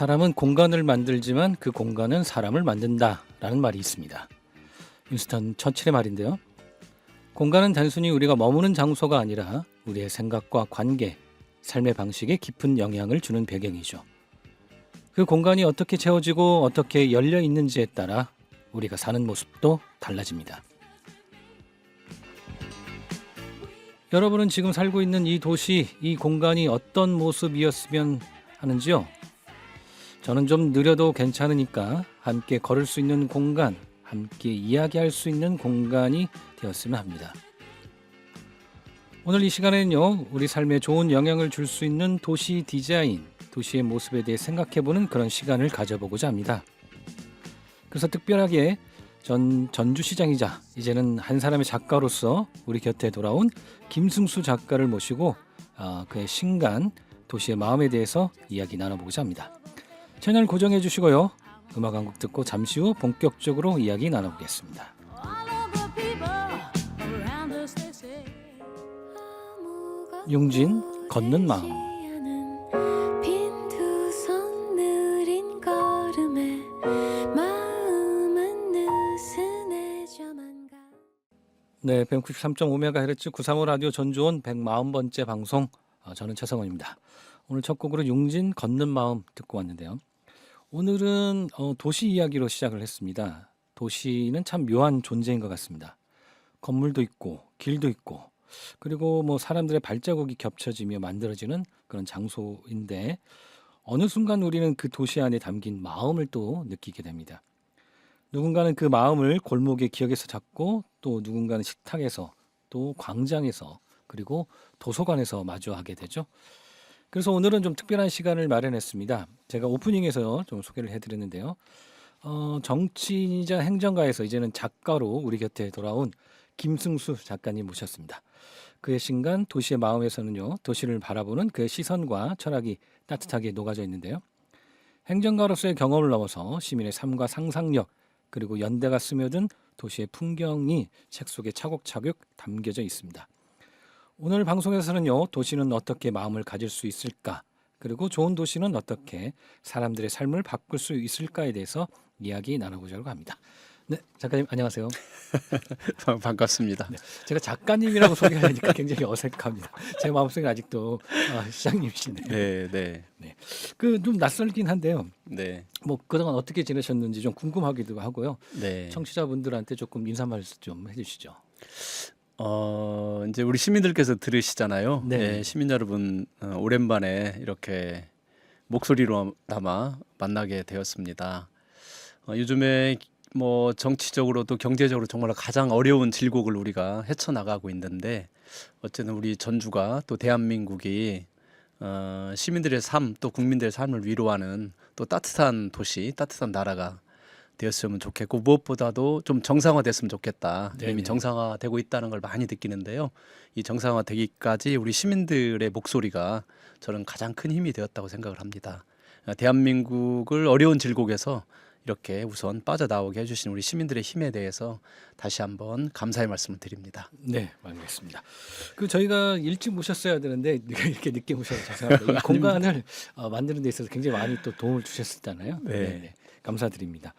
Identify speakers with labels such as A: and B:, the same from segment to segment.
A: 사람은 공간을 만들지만 그 공간은 사람을 만든다라는 말이 있습니다. 윈스턴 처칠의 말인데요. 공간은 단순히 우리가 머무는 장소가 아니라 우리의 생각과 관계, 삶의 방식에 깊은 영향을 주는 배경이죠. 그 공간이 어떻게 채워지고 어떻게 열려 있는지에 따라 우리가 사는 모습도 달라집니다. 여러분은 지금 살고 있는 이 도시, 이 공간이 어떤 모습이었으면 하는지요? 저는 좀 느려도 괜찮으니까 함께 걸을 수 있는 공간, 함께 이야기할 수 있는 공간이 되었으면 합니다. 오늘 이 시간에는요, 우리 삶에 좋은 영향을 줄 수 있는 도시 디자인, 도시의 모습에 대해 생각해보는 그런 시간을 가져보고자 합니다. 그래서 특별하게 전주시장이자 이제는 한 사람의 작가로서 우리 곁에 돌아온 김승수 작가를 모시고 그의 신간 도시의 마음에 대해서 이야기 나눠보고자 합니다. 채널 고정해 주시고요. 음악 한 곡 듣고 잠시 후 본격적으로 이야기 나눠보겠습니다. 융진 걷는 마음. 네, 193.5MHz 935 라디오 전주원 140번째 방송, 저는 최성원입니다. 오늘 첫 곡으로 융진 걷는 마음 듣고 왔는데요. 오늘은 도시 이야기로 시작을 했습니다. 도시는 참 묘한 존재인 것 같습니다. 건물도 있고 길도 있고 그리고 뭐 사람들의 발자국이 겹쳐지며 만들어지는 그런 장소인데 어느 순간 우리는 그 도시 안에 담긴 마음을 또 느끼게 됩니다. 누군가는 그 마음을 골목의 기억에서 찾고 또 누군가는 식탁에서 또 광장에서 그리고 도서관에서 마주하게 되죠. 그래서 오늘은 좀 특별한 시간을 마련했습니다. 제가 오프닝에서 좀 소개를 해드렸는데요. 정치인이자 행정가에서 이제는 작가로 우리 곁에 돌아온 김승수 작가님 모셨습니다. 그의 신간 도시의 마음에서는요, 도시를 바라보는 그의 시선과 철학이 따뜻하게 녹아져 있는데요. 행정가로서의 경험을 넘어서 시민의 삶과 상상력 그리고 연대가 스며든 도시의 풍경이 책 속에 차곡차곡 담겨져 있습니다. 오늘 방송에서는요, 도시는 어떻게 마음을 가질 수 있을까? 그리고 좋은 도시는 어떻게 사람들의 삶을 바꿀 수 있을까에 대해서 이야기 나눠보자고 합니다. 네, 작가님 안녕하세요.
B: 반갑습니다.
A: 네, 제가 작가님이라고 소개하니까 굉장히 어색합니다. 제 마음속에 아직도 시장님이시네요.
B: 네.
A: 그 좀 낯설긴 한데요.
B: 네.
A: 뭐 그동안 어떻게 지내셨는지 좀 궁금하기도 하고요.
B: 네.
A: 청취자분들한테 조금 인사 말씀 좀 해주시죠.
B: 이제 우리 시민들께서 들으시잖아요.
A: 네.
B: 네, 시민 여러분, 오랜만에 이렇게 목소리로 남아 만나게 되었습니다. 요즘에 뭐 정치적으로도 경제적으로 정말 가장 어려운 질곡을 우리가 헤쳐나가고 있는데 어쨌든 우리 전주가 또 대한민국이 시민들의 삶 또 국민들의 삶을 위로하는 또 따뜻한 도시, 따뜻한 나라가 되었으면 좋겠고 무엇보다도 좀 정상화됐으면 좋겠다.
A: 네네.
B: 이미 정상화되고 있다는 걸 많이 느끼는데요. 이 정상화되기까지 우리 시민들의 목소리가 저는 가장 큰 힘이 되었다고 생각을 합니다. 대한민국을 어려운 질곡에서 이렇게 우선 빠져나오게 해주신 우리 시민들의 힘에 대해서 다시 한번 감사의 말씀을 드립니다.
A: 네, 알겠습니다. 그 저희가 일찍 모셨어야 되는데 이렇게 늦게 모셔서 죄송합니다. 이 공간을 만드는 데 있어서 굉장히 많이 또 도움을 주셨잖아요.
B: 네.
A: 감사드립니다.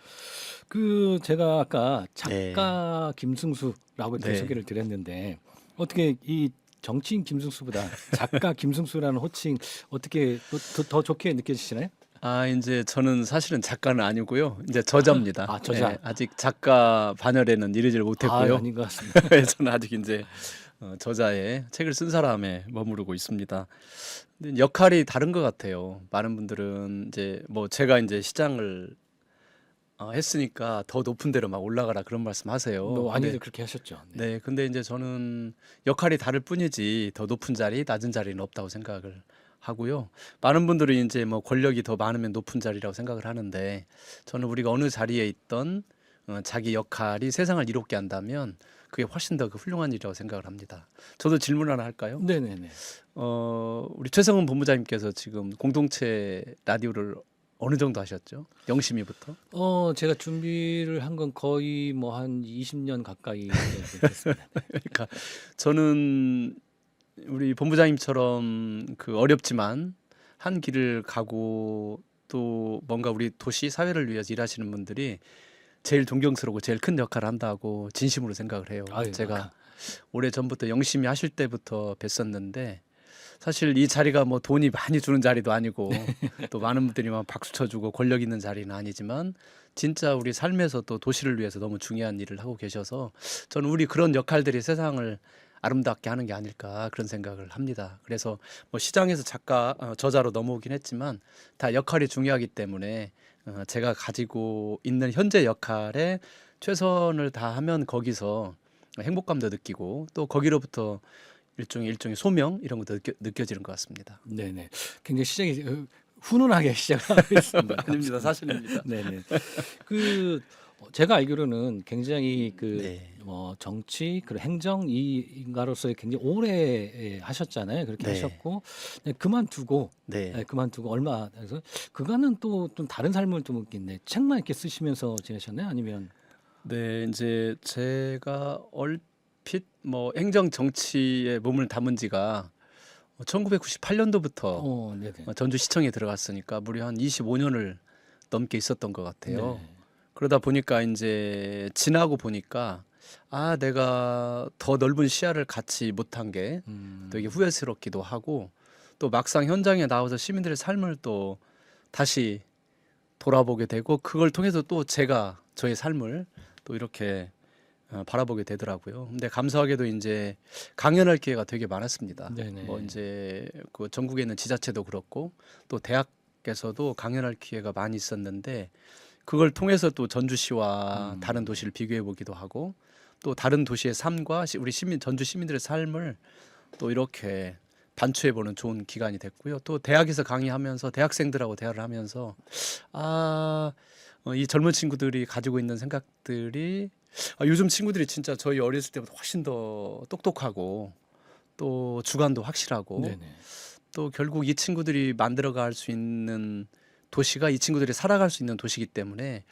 A: 그 제가 아까 작가 김승수라고 이렇게
B: 네.
A: 소개를 드렸는데 어떻게 이 정치인 김승수보다 작가 김승수라는 호칭 어떻게 더 좋게 느껴지시나요?
B: 이제 저는 사실은 작가는 아니고요. 이제 저자입니다.
A: 저자.
B: 네, 아직 작가 반열에는 이르지를 못했고요.
A: 아닌 것 같습니다.
B: 저는 아직 이제 저자의 책을 쓴 사람에 머무르고 있습니다. 근데 역할이 다른 것 같아요. 많은 분들은 이제 뭐 제가 이제 시장을 했으니까 더 높은 데로 막 올라가라 그런 말씀하세요.
A: 많이들 그렇게 하셨죠.
B: 네, 근데 이제 저는 역할이 다를 뿐이지 더 높은 자리, 낮은 자리는 없다고 생각을 하고요. 많은 분들이 이제 뭐 권력이 더 많으면 높은 자리라고 생각을 하는데 저는 우리가 어느 자리에 있던 자기 역할이 세상을 이롭게 한다면 그게 훨씬 더 훌륭한 일이라고 생각을 합니다. 저도 질문 하나 할까요?
A: 네네네.
B: 우리 최성은 본부장님께서 지금 공동체 라디오를 어느 정도 하셨죠? 영심이부터?
A: 제가 준비를 한 건 거의 뭐 한 20년 가까이 됐습니다.
B: 그러니까 저는 우리 본부장님처럼 그 어렵지만 한 길을 가고 또 뭔가 우리 도시 사회를 위해서 일하시는 분들이 제일 존경스러우고 제일 큰 역할을 한다고 진심으로 생각을 해요.
A: 아유,
B: 제가 오래 전부터 열심히 하실 때부터 뵀었는데 사실 이 자리가 뭐 돈이 많이 주는 자리도 아니고 또 많은 분들이 막 박수 쳐주고 권력 있는 자리는 아니지만 진짜 우리 삶에서 또 도시를 위해서 너무 중요한 일을 하고 계셔서 저는 우리 그런 역할들이 세상을 아름답게 하는 게 아닐까 그런 생각을 합니다. 그래서 뭐 시장에서 작가 저자로 넘어오긴 했지만 다 역할이 중요하기 때문에 제가 가지고 있는 현재 역할에 최선을 다하면 거기서 행복감도 느끼고 또 거기로부터 일종의 소명 이런 것도 느껴지는 것 같습니다.
A: 네네. 굉장히 시작이 훈훈하게 시작을 했습니다.
B: 아닙니다. 사실입니다.
A: 네네. 그 제가 알기로는 굉장히
B: 네.
A: 정치 그리고 행정 이인가로서의 굉장히 오래 하셨잖아요. 그렇게
B: 네.
A: 하셨고 네, 그만두고
B: 네.
A: 그만두고 얼마 그래서 그간은 또 좀 다른 삶을 좀 있겠네. 책만 이렇게 쓰시면서 지내셨나요? 아니면
B: 네, 이제 제가 얼핏 뭐 행정 정치에 몸을 담은 지가 1998년도부터
A: 네네.
B: 전주시청에 들어갔으니까 무려 한 25년을 넘게 있었던 것 같아요.
A: 네.
B: 그러다 보니까 이제 지나고 보니까 아, 내가 더 넓은 시야를 갖지 못한 게 되게 후회스럽기도 하고 또 막상 현장에 나와서 시민들의 삶을 또 다시 돌아보게 되고 그걸 통해서 또 제가 저의 삶을 또 이렇게 바라보게 되더라고요. 근데 감사하게도 이제 강연할 기회가 되게 많았습니다.
A: 네네.
B: 뭐 이제 그 전국에 있는 지자체도 그렇고 또 대학에서도 강연할 기회가 많이 있었는데 그걸 통해서 또 전주시와 다른 도시를 비교해 보기도 하고 또 다른 도시의 삶과 우리 전주 시민들의 삶을 또 이렇게 반추해 보는 좋은 기간이 됐고요. 또 대학에서 강의하면서 대학생들하고 대화를 하면서 이 젊은 친구들이 가지고 있는 생각들이 요즘 친구들이 진짜 저희 어렸을 때보다 훨씬 더 똑똑하고 또 주관도 확실하고
A: 네네.
B: 또 결국 이 친구들이 만들어갈 수 있는 도시가 이 친구들이 살아갈 수 있는 도시이기 때문에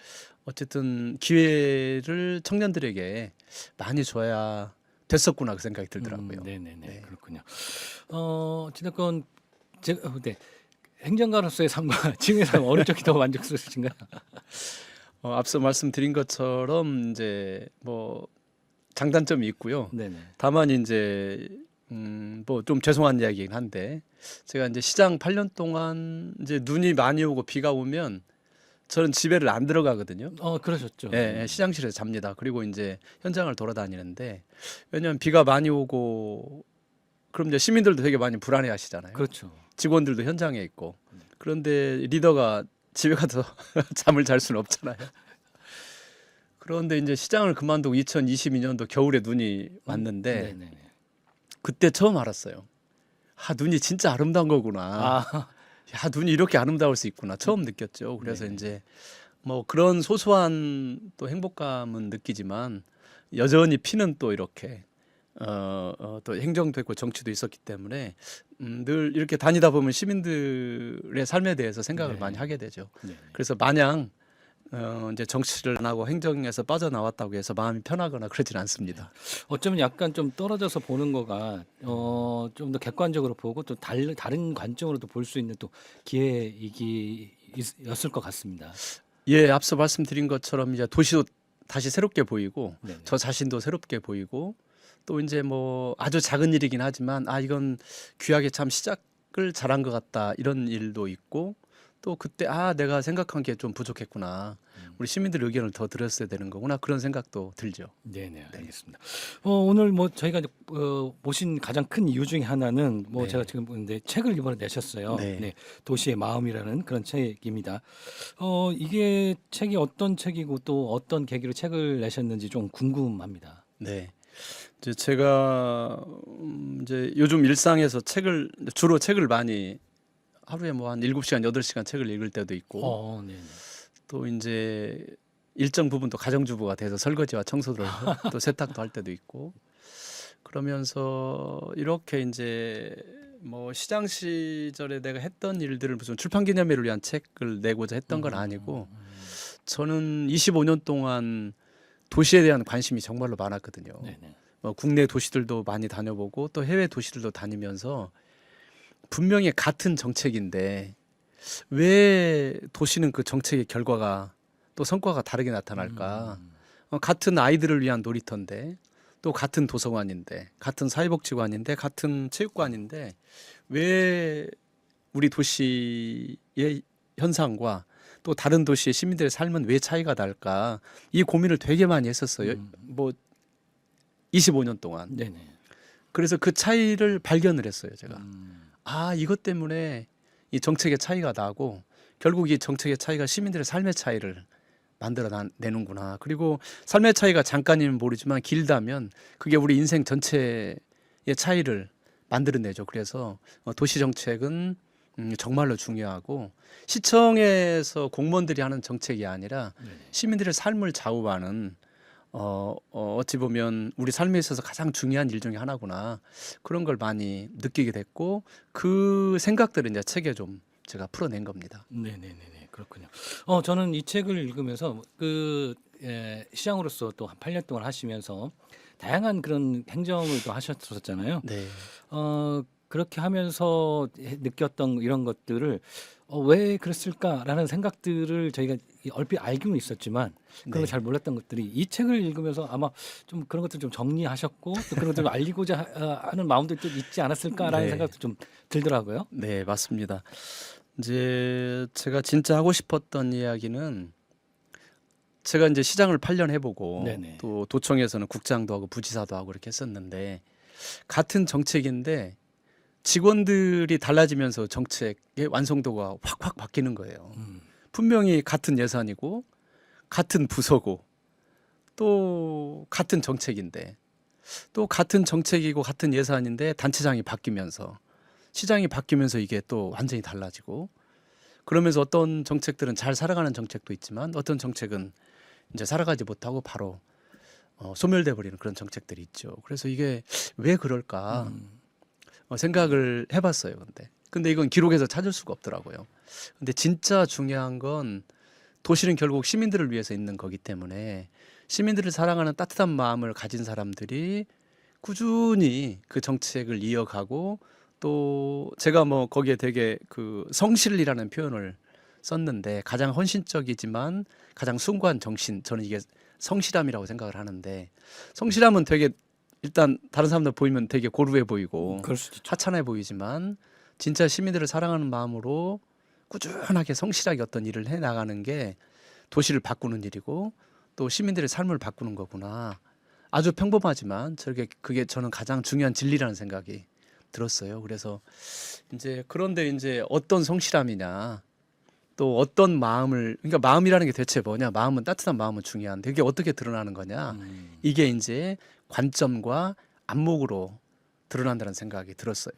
B: 어쨌든 기회를 청년들에게 많이 줘야 됐었구나 그 생각이 들더라고요.
A: 네네네.
B: 네.
A: 그렇군요. 어찌됐건 제가 네. 행정가로서의 삶과 지금의 삶 어느 쪽이 더 만족스러우신가요?
B: 앞서 말씀드린 것처럼 이제 뭐 장단점이 있고요.
A: 네네.
B: 다만 이제 뭐 좀 죄송한 이야기긴 한데 제가 이제 시장 8년 동안 이제 눈이 많이 오고 비가 오면 저는 집에를 안 들어가거든요.
A: 그러셨죠.
B: 예, 시장실에서 잡니다. 그리고 이제 현장을 돌아다니는데 왜냐하면 비가 많이 오고 그럼 이제 시민들도 되게 많이 불안해하시잖아요.
A: 그렇죠.
B: 직원들도 현장에 있고 그런데 리더가 집에 가서 잠을 잘 수는 없잖아요. 그런데 이제 시장을 그만두고 2022년도 겨울에 눈이 왔는데
A: 네네.
B: 그때 처음 알았어요. 눈이 진짜 아름다운 거구나.
A: 아,
B: 눈이 이렇게 아름다울 수 있구나. 처음 느꼈죠. 그래서
A: 네네.
B: 이제 뭐 그런 소소한 또 행복감은 느끼지만 여전히 피는 또 이렇게 또 행정도 있고 정치도 있었기 때문에 늘 이렇게 다니다 보면 시민들의 삶에 대해서 생각을
A: 네.
B: 많이 하게 되죠.
A: 네.
B: 그래서 마냥 이제 정치를 안 하고 행정에서 빠져나왔다고 해서 마음이 편하거나 그러진 않습니다.
A: 어쩌면 약간 좀 떨어져서 보는 거가 좀 더 객관적으로 보고 또 다른 관점으로도 볼 수 있는 또 기회이기였을 것 같습니다.
B: 예, 앞서 말씀드린 것처럼 이제 도시도 다시 새롭게 보이고
A: 네네.
B: 저 자신도 새롭게 보이고 또 이제 뭐 아주 작은 일이긴 하지만 이건 귀하게 참 시작을 잘한 것 같다 이런 일도 있고 또 그때 내가 생각한 게 좀 부족했구나. 우리 시민들 의견을 더 들었어야 되는 거구나. 그런 생각도 들죠.
A: 네네, 알겠습니다. 오늘 뭐 저희가 이제, 모신 가장 큰 이유 중에 하나는 뭐
B: 네.
A: 제가 지금 보는데 책을 이번에 내셨어요.
B: 네.
A: 도시의 마음이라는 그런 책입니다. 이게 책이 어떤 책이고 또 어떤 계기로 책을 내셨는지 좀 궁금합니다.
B: 네. 이제 제가 이제 요즘 일상에서 주로 책을 많이 하루에 뭐 한 7시간, 8시간 책을 읽을 때도 있고
A: 네네.
B: 또 이제 일정 부분 또 가정주부가 돼서 설거지와 청소를 또 세탁도 할 때도 있고 그러면서 이렇게 이제 뭐 시장 시절에 내가 했던 일들을 무슨 출판 기념회를 위한 책을 내고자 했던 건 아니고 저는 25년 동안 도시에 대한 관심이 정말로 많았거든요.
A: 네네.
B: 국내 도시들도 많이 다녀보고 또 해외 도시들도 다니면서 분명히 같은 정책인데 왜 도시는 그 정책의 결과가 또 성과가 다르게 나타날까? 같은 아이들을 위한 놀이터인데 또 같은 도서관인데 같은 사회복지관인데 같은 체육관인데 왜 우리 도시의 현상과 또 다른 도시의 시민들의 삶은 왜 차이가 날까? 이 고민을 되게 많이 했었어요. 뭐 25년 동안.
A: 네네.
B: 그래서 그 차이를 발견을 했어요, 제가.
A: 음.
B: 아, 이것 때문에 이 정책의 차이가 나고 결국 이 정책의 차이가 시민들의 삶의 차이를 내는구나. 그리고 삶의 차이가 잠깐이면 모르지만 길다면 그게 우리 인생 전체의 차이를 만들어내죠. 그래서 도시 정책은 정말로 중요하고 시청에서 공무원들이 하는 정책이 아니라
A: 네.
B: 시민들의 삶을 좌우하는 어찌 보면 우리 삶에 있어서 가장 중요한 일 중에 하나구나. 그런 걸 많이 느끼게 됐고 그 생각들을 이제 책에 좀 제가 풀어낸 겁니다.
A: 네네네네. 그렇군요. 저는 이 책을 읽으면서 시장으로서 또 한 8년 동안 하시면서 다양한 그런 행정을 또 하셨었잖아요.
B: 네.
A: 그렇게 하면서 느꼈던 이런 것들을 왜 그랬을까라는 생각들을 저희가 얼핏 알고는 있었지만 그런 걸
B: 네.
A: 잘 몰랐던 것들이 이 책을 읽으면서 아마 좀 그런 것들 좀 정리하셨고 또 그런 것들을 알리고자 하는 마음도 좀 있지 않았을까라는
B: 네.
A: 생각도 좀 들더라고요.
B: 네, 맞습니다. 이제 제가 진짜 하고 싶었던 이야기는 제가 이제 시장을 8년 해보고
A: 네네.
B: 또 도청에서는 국장도 하고 부지사도 하고 이렇게 했었는데 같은 정책인데 직원들이 달라지면서 정책의 완성도가 확확 바뀌는 거예요.
A: 음.
B: 분명히 같은 예산이고 같은 부서고 또 같은 정책인데 또 같은 정책이고 같은 예산인데 단체장이 바뀌면서 시장이 바뀌면서 이게 또 완전히 달라지고 그러면서 어떤 정책들은 잘 살아가는 정책도 있지만 어떤 정책은 이제 살아가지 못하고 바로 소멸돼 버리는 그런 정책들이 있죠. 그래서 이게 왜 그럴까 생각을 해봤어요. 근데 이건 기록에서 찾을 수가 없더라고요. 근데 진짜 중요한 건 도시는 결국 시민들을 위해서 있는 거기 때문에 시민들을 사랑하는 따뜻한 마음을 가진 사람들이 꾸준히 그 정책을 이어가고 또 제가 뭐 거기에 되게 그 성실이라는 표현을 썼는데 가장 헌신적이지만 가장 숭고한 정신, 저는 이게 성실함이라고 생각을 하는데 성실함은 되게 일단 다른 사람들 보이면 되게 고루해 보이고
A: 그럴 수도 있죠.
B: 하찮아 보이지만 진짜 시민들을 사랑하는 마음으로 꾸준하게 성실하게 어떤 일을 해 나가는 게 도시를 바꾸는 일이고 또 시민들의 삶을 바꾸는 거구나. 아주 평범하지만 그게 저는 가장 중요한 진리라는 생각이 들었어요. 그래서 그런데 이제 어떤 성실함이냐 또 어떤 마음을 그러니까 마음이라는 게 대체 뭐냐? 마음은 따뜻한 마음은 중요한데 이게 어떻게 드러나는 거냐? 이게 이제 관점과 안목으로 드러난다는 생각이 들었어요.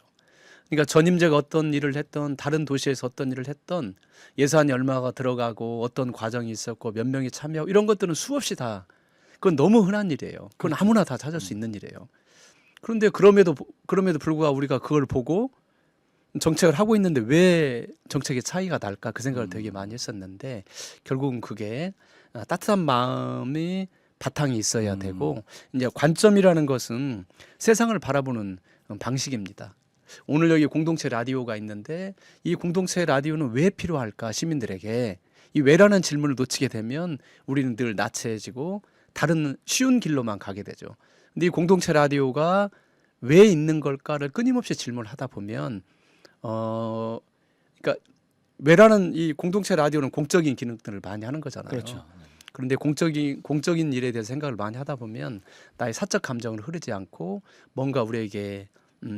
B: 그러니까 전임제가 어떤 일을 했던 다른 도시에서 어떤 일을 했던 예산이 얼마가 들어가고 어떤 과정이 있었고 몇 명이 참여하고 이런 것들은 수없이 다 그건 너무 흔한 일이에요. 그건 아무나 다 찾을 수 있는 일이에요. 그런데 그럼에도 불구하고 우리가 그걸 보고 정책을 하고 있는데 왜 정책의 차이가 날까 그 생각을 되게 많이 했었는데 결국은 그게 따뜻한 마음이 바탕이 있어야 되고 이제 관점이라는 것은 세상을 바라보는 방식입니다. 오늘 여기 공동체 라디오가 있는데 이 공동체 라디오는 왜 필요할까 시민들에게 이 왜라는 질문을 놓치게 되면 우리는 늘 나체해지고 다른 쉬운 길로만 가게 되죠. 근데 이 공동체 라디오가 왜 있는 걸까를 끊임없이 질문을 하다 보면 그러니까 왜라는 이 공동체 라디오는 공적인 기능들을 많이 하는 거잖아요.
A: 그렇죠.
B: 그런데 공적인 일에 대해서 생각을 많이 하다 보면 나의 사적 감정을 흐르지 않고 뭔가 우리에게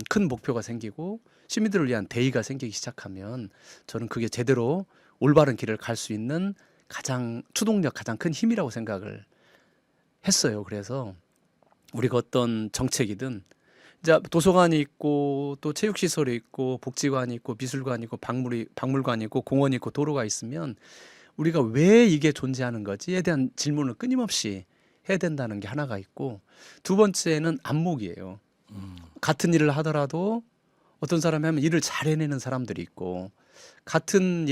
B: 큰 목표가 생기고 시민들을 위한 대의가 생기기 시작하면 저는 그게 제대로 올바른 길을 갈 수 있는 가장 추동력, 가장 큰 힘이라고 생각을 했어요. 그래서 우리가 어떤 정책이든 이제 도서관이 있고 또 체육시설이 있고 복지관이 있고 미술관이 있고 박물관이 있고 공원이 있고 도로가 있으면 우리가 왜 이게 존재하는 거지에 대한 질문을 끊임없이 해야 된다는 게 하나가 있고 두 번째는 안목이에요. 같은 일을 하더라도 어떤 사람이 하면 일을 잘 해내는 사람들이 있고 같은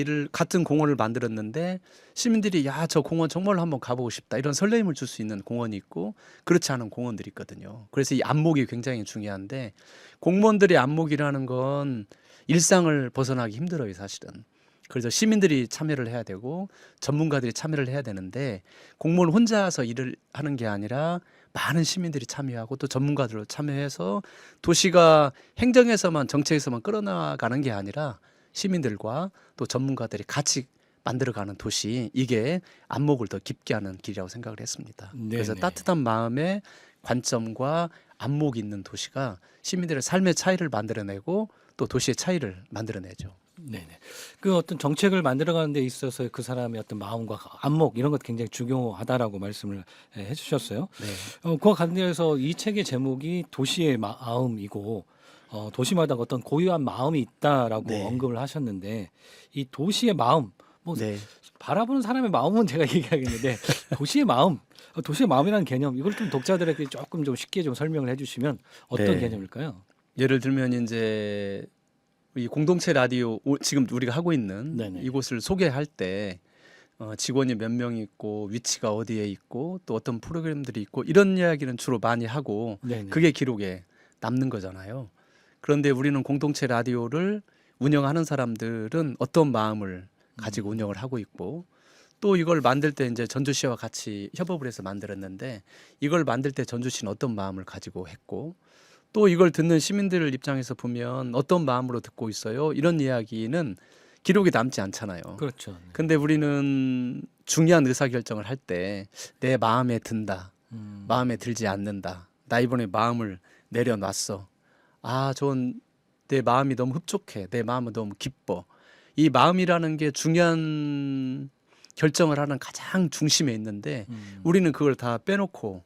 B: 공원을 만들었는데 시민들이 야, 저 공원 정말로 한번 가보고 싶다 이런 설레임을 줄 수 있는 공원이 있고 그렇지 않은 공원들이 있거든요. 그래서 이 안목이 굉장히 중요한데 공무원들의 안목이라는 건 일상을 벗어나기 힘들어요, 사실은. 그래서 시민들이 참여를 해야 되고 전문가들이 참여를 해야 되는데 공무원 혼자서 일을 하는 게 아니라 많은 시민들이 참여하고 또 전문가들로 참여해서 도시가 행정에서만 정책에서만 끌어나가는 게 아니라 시민들과 또 전문가들이 같이 만들어가는 도시, 이게 안목을 더 깊게 하는 길이라고 생각을 했습니다. 그래서
A: 네네.
B: 따뜻한 마음의 관점과 안목이 있는 도시가 시민들의 삶의 차이를 만들어내고 또 도시의 차이를 만들어내죠.
A: 네네. 그 어떤 정책을 만들어가는 데 있어서 그 사람의 어떤 마음과 안목 이런 것 굉장히 중요하다라고 말씀을 해주셨어요.
B: 네.
A: 그와 관련해서 이 책의 제목이 도시의 마음이고 도시마다 어떤 고유한 마음이 있다라고
B: 네.
A: 언급을 하셨는데 이 도시의 마음 뭐
B: 네.
A: 바라보는 사람의 마음은 제가 얘기하겠는데 도시의 마음, 도시의 마음이라는 개념 이걸 좀 독자들에게 조금 좀 쉽게 좀 설명을 해주시면 어떤
B: 네.
A: 개념일까요?
B: 예를 들면 이제 이 공동체 라디오 지금 우리가 하고 있는
A: 네네.
B: 이곳을 소개할 때 직원이 몇 명 있고 위치가 어디에 있고 또 어떤 프로그램들이 있고 이런 이야기는 주로 많이 하고
A: 네네.
B: 그게 기록에 남는 거잖아요. 그런데 우리는 공동체 라디오를 운영하는 사람들은 어떤 마음을 가지고 운영을 하고 있고 또 이걸 만들 때 이제 전주시와 같이 협업을 해서 만들었는데 이걸 만들 때 전주시는 어떤 마음을 가지고 했고 또 이걸 듣는 시민들 입장에서 보면 어떤 마음으로 듣고 있어요? 이런 이야기는 기록에 남지 않잖아요.
A: 그렇죠. 네.
B: 근데 우리는 중요한 의사결정을 할 때 내 마음에 든다, 마음에 들지 않는다. 나 이번에 마음을 내려놨어. 아, 내 마음이 너무 흡족해. 내 마음은 너무 기뻐. 이 마음이라는 게 중요한 결정을 하는 가장 중심에 있는데 우리는 그걸 다 빼놓고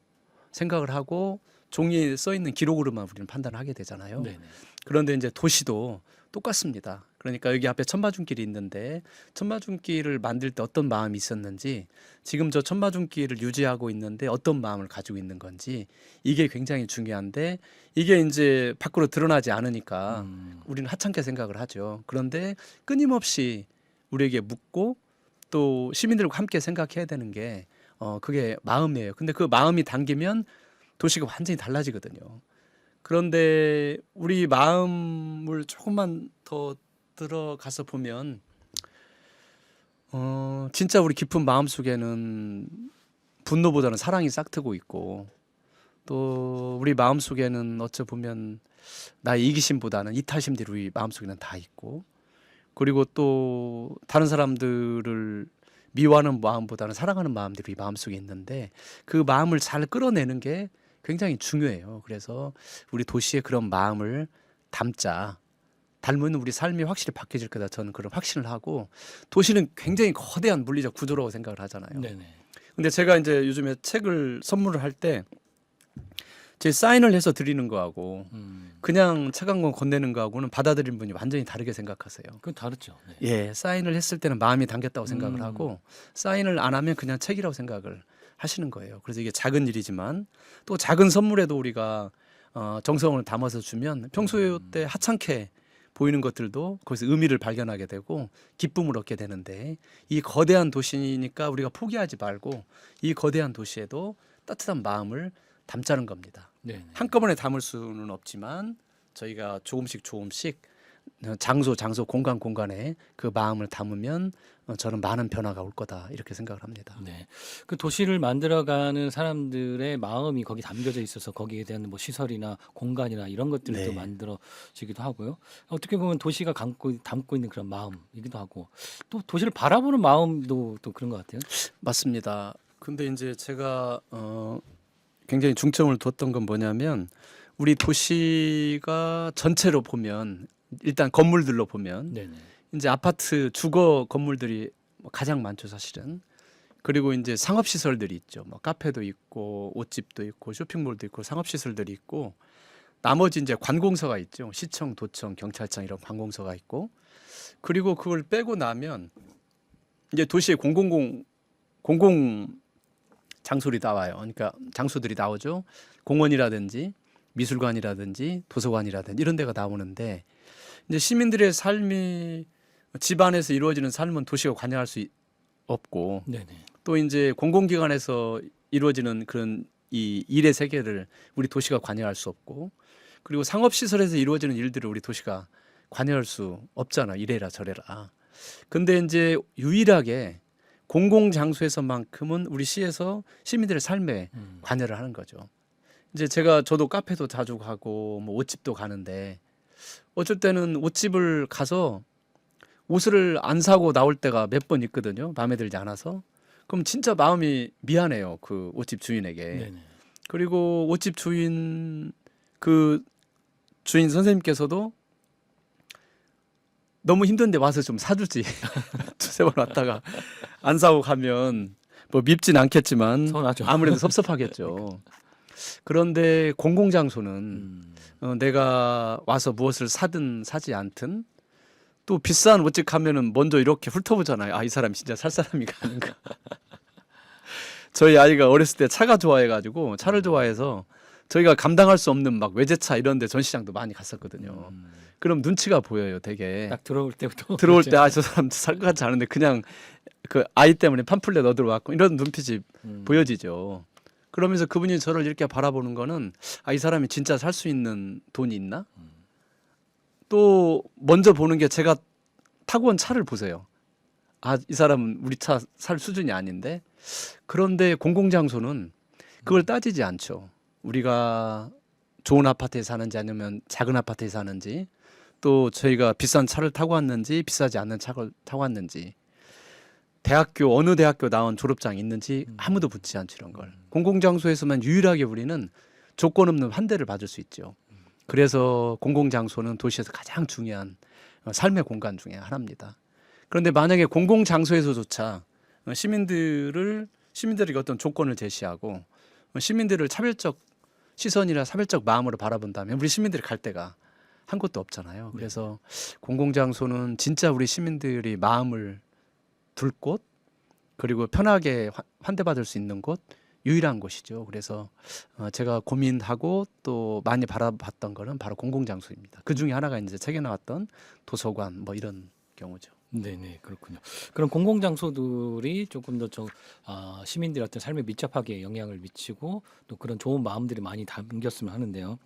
B: 생각을 하고 종이에 써 있는 기록으로만 우리는 판단을 하게 되잖아요.
A: 네네.
B: 그런데 이제 도시도 똑같습니다. 그러니까 여기 앞에 천마중길이 있는데 천마중길을 만들 때 어떤 마음이 있었는지 지금 저 천마중길을 유지하고 있는데 어떤 마음을 가지고 있는 건지 이게 굉장히 중요한데 이게 이제 밖으로 드러나지 않으니까 우리는 하찮게 생각을 하죠. 그런데 끊임없이 우리에게 묻고 또 시민들과 함께 생각해야 되는 게 그게 마음이에요. 근데 그 마음이 담기면 도시가 완전히 달라지거든요. 그런데 우리 마음을 조금만 더 들어가서 보면 진짜 우리 깊은 마음 속에는 분노보다는 사랑이 싹트고 있고 또 우리 마음 속에는 어찌 보면 나의 이기심보다는 이타심들이 우리 마음 속에는 다 있고 그리고 또 다른 사람들을 미워하는 마음보다는 사랑하는 마음들이 우리 마음 속에 있는데 그 마음을 잘 끌어내는 게 굉장히 중요해요. 그래서 우리 도시에 그런 마음을 담자. 닮으면 우리 삶이 확실히 바뀌어질 거다. 저는 그런 확신을 하고 도시는 굉장히 거대한 물리적 구조라고 생각을 하잖아요.
A: 네네.
B: 근데 제가 이제 요즘에 책을 선물을 할 때 제 사인을 해서 드리는 거하고 그냥 책 한 권 건네는 거하고는 받아들이는 분이 완전히 다르게 생각하세요.
A: 그건 다르죠. 네.
B: 예, 사인을 했을 때는 마음이 담겼다고 생각을 하고 사인을 안 하면 그냥 책이라고 생각을 하시는 거예요. 그래서 이게 작은 일이지만 또 작은 선물에도 우리가 정성을 담아서 주면 평소에 때 하찮게 보이는 것들도 거기서 의미를 발견하게 되고 기쁨을 얻게 되는데 이 거대한 도시니까 우리가 포기하지 말고 이 거대한 도시에도 따뜻한 마음을 담자는 겁니다.
A: 네네.
B: 한꺼번에 담을 수는 없지만 저희가 조금씩 장소 공간에 그 마음을 담으면 저는 많은 변화가 올 거다 이렇게 생각을 합니다.
A: 네. 그 도시를 만들어가는 사람들의 마음이 거기 담겨져 있어서 거기에 대한 뭐 시설이나 공간이나 이런 것들이
B: 네.
A: 또 만들어지기도 하고요. 어떻게 보면 도시가 담고 있는 그런 마음이기도 하고 또 도시를 바라보는 마음도 또 그런 것 같아요.
B: 맞습니다. 근데 이제 제가 굉장히 중점을 뒀던 건 뭐냐면 우리 도시가 전체로 보면 일단 건물들로 보면
A: 네네.
B: 이제 아파트 주거 건물들이 가장 많죠 사실은. 그리고 이제 상업 시설들이 있죠. 뭐 카페도 있고 옷집도 있고 쇼핑몰도 있고 상업 시설들이 있고 나머지 이제 관공서가 있죠. 시청, 도청, 경찰청 이런 관공서가 있고 그리고 그걸 빼고 나면 이제 도시의 공공 장소들이 나와요. 그러니까 장소들이 나오죠. 공원이라든지 미술관이라든지 도서관이라든지 이런 데가 나오는데 이제 시민들의 삶이 집안에서 이루어지는 삶은 도시가 관여할 수 없고
A: 네네.
B: 또 이제 공공기관에서 이루어지는 그런 이 일의 세계를 우리 도시가 관여할 수 없고 그리고 상업시설에서 이루어지는 일들을 우리 도시가 관여할 수 없잖아. 이래라 저래라. 근데 이제 유일하게 공공장소에서만큼은 우리 시에서 시민들의 삶에 관여를 하는 거죠. 이제 저도 카페도 자주 가고 뭐 옷집도 가는데 어쩔 때는 옷집을 가서 옷을 안 사고 나올 때가 몇 번 있거든요. 마음에 들지 않아서. 그럼 진짜 마음이 미안해요. 그 옷집 주인에게.
A: 네네.
B: 그리고 옷집 주인 그 주인 선생님께서도 너무 힘든데 와서 좀 사주지. 두세 번 왔다가 안 사고 가면 뭐 밉진 않겠지만
A: 서운하죠.
B: 아무래도 섭섭하겠죠. 그런데 공공장소는 내가 와서 무엇을 사든 사지 않든 또 비싼 옷집 가면은 먼저 이렇게 훑어보잖아요. 아, 이 사람이 진짜 살 사람이가 아닌가. 저희 아이가 어렸을 때 차가 좋아해가지고 차를 좋아해서 저희가 감당할 수 없는 막 외제차 이런 데 전시장도 많이 갔었거든요. 그럼 눈치가 보여요, 되게.
A: 딱 들어올 때부터
B: 들어올
A: 이제,
B: 때 아, 저 사람 살 것 같지 않은데 그냥 그 아이 때문에 팜플렛 얻으러 왔고 이런 눈빛이 보여지죠. 그러면서 그분이 저를 이렇게 바라보는 거는 아, 이 사람이 진짜 살 수 있는 돈이 있나? 또 먼저 보는 게 제가 타고 온 차를 보세요. 아, 이 사람은 우리 차 살 수준이 아닌데. 그런데 공공장소는 그걸 따지지 않죠. 우리가 좋은 아파트에 사는지 아니면 작은 아파트에 사는지 또 저희가 비싼 차를 타고 왔는지 비싸지 않는 차를 타고 왔는지 어느 대학교 나온 졸업장이 있는지 아무도 묻지 않죠. 이런 걸. 공공장소에서만 유일하게 우리는 조건 없는 환대를 받을 수 있죠. 그래서 공공장소는 도시에서 가장 중요한 삶의 공간 중에 하나입니다. 그런데 만약에 공공장소에서조차 시민들에게 어떤 조건을 제시하고 시민들을 차별적 시선이나 차별적 마음으로 바라본다면 우리 시민들이 갈 데가 한 곳도 없잖아요. 그래서 공공장소는 진짜 우리 시민들이 마음을 둘 곳, 그리고 편하게 환대받을 수 있는 곳, 유일한 곳이죠. 그래서 제가 고민하고 또 많이 바라봤던 거는 바로 공공장소입니다. 그 중에 하나가 이제 책에 나왔던 도서관 뭐 이런 경우죠.
A: 네네, 그렇군요. 그런 공공장소들이 조금 더 시민들의 어떤 삶에 밀접하게 영향을 미치고 또 그런 좋은 마음들이 많이 담겼으면 하는데요.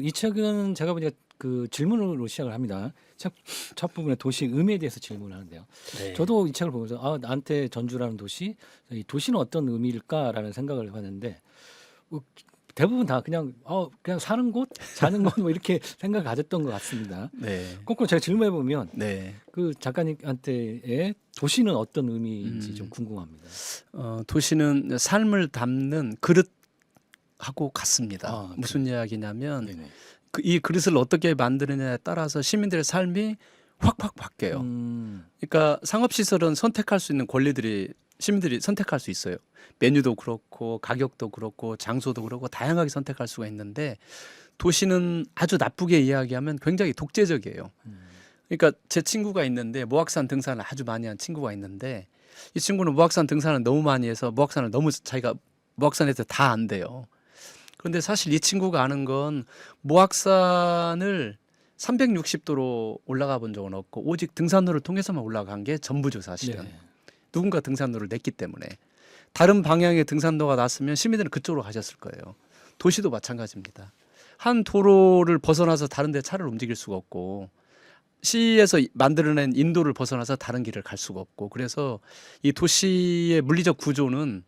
A: 이 책은 제가 보니까 그 질문으로 시작을 합니다. 첫 부분에 도시 의미에 대해서 질문을 하는데요.
B: 네.
A: 저도 이 책을 보면서 나한테 전주라는 도시, 이 도시는 어떤 의미일까라는 생각을 해봤는데 대부분 다 그냥 사는 곳, 자는 곳 뭐 이렇게 생각을 가졌던 것 같습니다.
B: 네.
A: 거꾸로 제가 질문해 보면
B: 네.
A: 그 작가님한테의 도시는 어떤 의미인지 좀 궁금합니다.
B: 도시는 삶을 담는 그릇하고 같습니다.
A: 아,
B: 무슨 이야기냐면
A: 네네.
B: 이 그릇을 어떻게 만드느냐에 따라서 시민들의 삶이 확확 바뀌어요. 그러니까 상업시설은 선택할 수 있는 권리들이 시민들이 선택할 수 있어요. 메뉴도 그렇고 가격도 그렇고 장소도 그렇고 다양하게 선택할 수가 있는데 도시는 아주 나쁘게 이야기하면 굉장히 독재적이에요. 그러니까 제 친구가 있는데 모악산 등산을 아주 많이 한 친구가 있는데 이 친구는 모악산 등산을 너무 많이 해서 모악산을 너무 자기가 모악산에서 다 안 돼요. 그런데 사실 이 친구가 아는 건 모악산을 360도로 올라가 본 적은 없고 오직 등산로를 통해서만 올라간 게 전부죠, 사실은.
A: 네.
B: 누군가 등산로를 냈기 때문에. 다른 방향의 등산로가 났으면 시민들은 그쪽으로 가셨을 거예요. 도시도 마찬가지입니다. 한 도로를 벗어나서 다른 데 차를 움직일 수가 없고 시에서 만들어낸 인도를 벗어나서 다른 길을 갈 수가 없고 그래서 이 도시의 물리적 구조는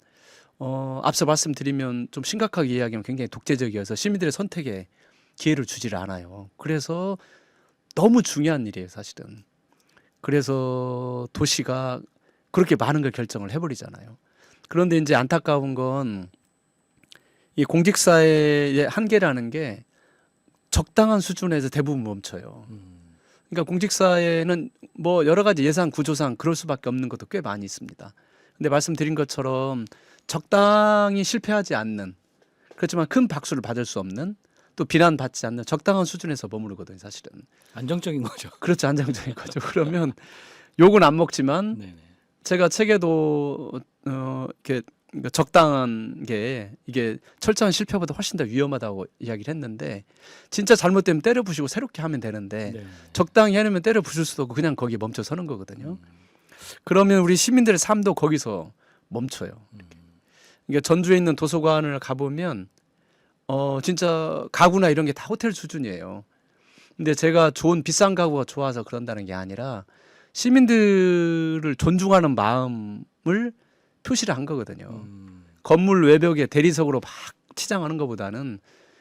B: 앞서 말씀드리면 좀 심각하게 이야기하면 굉장히 독재적이어서 시민들의 선택에 기회를 주지를 않아요. 그래서 너무 중요한 일이에요, 사실은. 그래서 도시가 그렇게 많은 걸 결정을 해버리잖아요. 그런데 이제 안타까운 건 이 공직사회의 한계라는 게 적당한 수준에서 대부분 멈춰요. 그러니까 공직사회는 뭐 여러 가지 예산 구조상 그럴 수밖에 없는 것도 꽤 많이 있습니다. 근데 말씀드린 것처럼 적당히 실패하지 않는, 그렇지만 큰 박수를 받을 수 없는, 또 비난받지 않는 적당한 수준에서 머무르거든요, 사실은.
A: 안정적인 거죠.
B: 그렇죠, 안정적인 거죠. 그러면 욕은 안 먹지만
A: 네네.
B: 제가 책에도 이렇게 적당한 게 이게 철저한 실패보다 훨씬 더 위험하다고 이야기를 했는데 진짜 잘못되면 때려 부시고 새롭게 하면 되는데
A: 네.
B: 적당히 해놓으면 때려 부실 수도 없고 그냥 거기에 멈춰 서는 거거든요. 그러면 우리 시민들의 삶도 거기서 멈춰요. 그러니까 전주에 있는 도서관을 가보면 진짜 가구나 이런 게 다 호텔 수준이에요. 근데 제가 좋은 비싼 가구가 좋아서 그런다는 게 아니라 시민들을 존중하는 마음을 표시를 한 거거든요. 건물 외벽에 대리석으로 막 치장하는 것보다는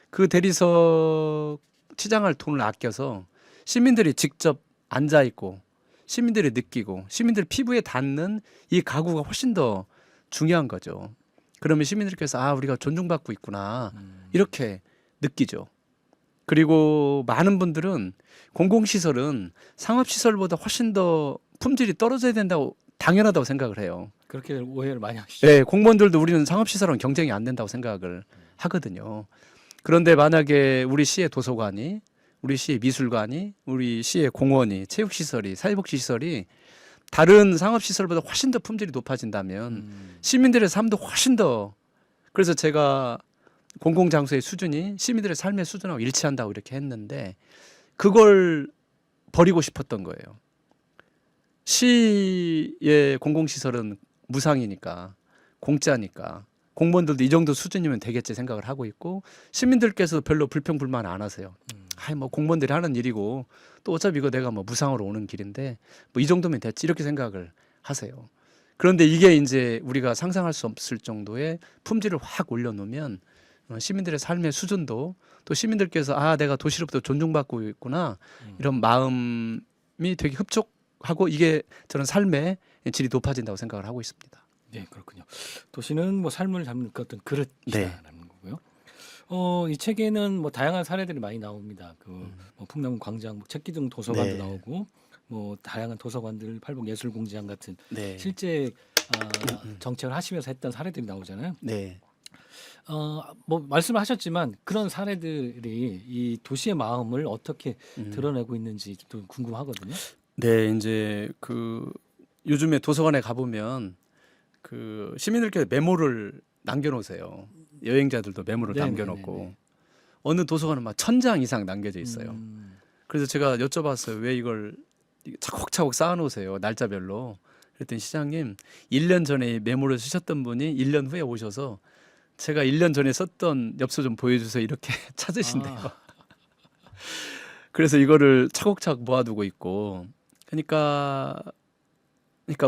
B: 그 대리석 치장할 돈을 아껴서 시민들이 직접 앉아 있고 시민들이 느끼고 시민들 피부에 닿는 이 가구가 훨씬 더 중요한 거죠. 그러면 시민들께서 아 우리가 존중받고 있구나 이렇게 느끼죠. 그리고 많은 분들은 공공시설은 상업시설보다 훨씬 더 품질이 떨어져야 된다고 당연하다고 생각을 해요.
A: 그렇게 오해를 많이 하시죠.
B: 네, 공무원들도 우리는 상업시설은 경쟁이 안 된다고 생각을 하거든요. 그런데 만약에 우리 시의 도서관이, 우리 시의 미술관이, 우리 시의 공원이, 체육시설이, 사회복지시설이 다른 상업시설보다 훨씬 더 품질이 높아진다면 시민들의 삶도 훨씬 더 그래서 제가 공공장소의 수준이 시민들의 삶의 수준하고 일치한다고 이렇게 했는데 그걸 버리고 싶었던 거예요. 시의 공공시설은 무상이니까 공짜니까 공무원들도 이 정도 수준이면 되겠지 생각을 하고 있고 시민들께서도 별로 불평불만 안 하세요. 아이 뭐 공무원들이 하는 일이고 또 어차피 이거 내가 뭐 무상으로 오는 길인데 뭐 이 정도면 됐지 이렇게 생각을 하세요. 그런데 이게 이제 우리가 상상할 수 없을 정도의 품질을 확 올려놓으면 시민들의 삶의 수준도 또 시민들께서 아 내가 도시로부터 존중받고 있구나 이런 마음이 되게 흡족하고 이게 저는 삶의 질이 높아진다고 생각을 하고 있습니다.
A: 네, 그렇군요. 도시는 뭐 삶을 담는 그 어떤 그릇이라는 거고요. 이 책에는 뭐 다양한 사례들이 많이 나옵니다. 뭐 풍남 광장, 뭐 책기둥 도서관도
B: 네.
A: 나오고 뭐 다양한 도서관들, 팔복예술공지장 같은
B: 네.
A: 실제 정책을 하시면서 했던 사례들이 나오잖아요.
B: 네.
A: 뭐 말씀하셨지만 그런 사례들이 이 도시의 마음을 어떻게 드러내고 있는지 또 궁금하거든요.
B: 네, 이제 그 요즘에 도서관에 가보면 그 시민들께서 메모를 남겨놓으세요. 여행자들도 메모를
A: 네네네네.
B: 남겨놓고 어느 도서관은 막 1000장 이상 남겨져 있어요. 그래서 제가 여쭤봤어요. 왜 이걸 차곡차곡 쌓아놓으세요? 날짜별로. 그랬더니 시장님 1년 전에 메모를 쓰셨던 분이 1년 후에 오셔서 제가 1년 전에 썼던 엽서 좀 보여주세요. 이렇게 찾으신대요. 그래서 이거를 차곡차곡 모아두고 있고 그러니까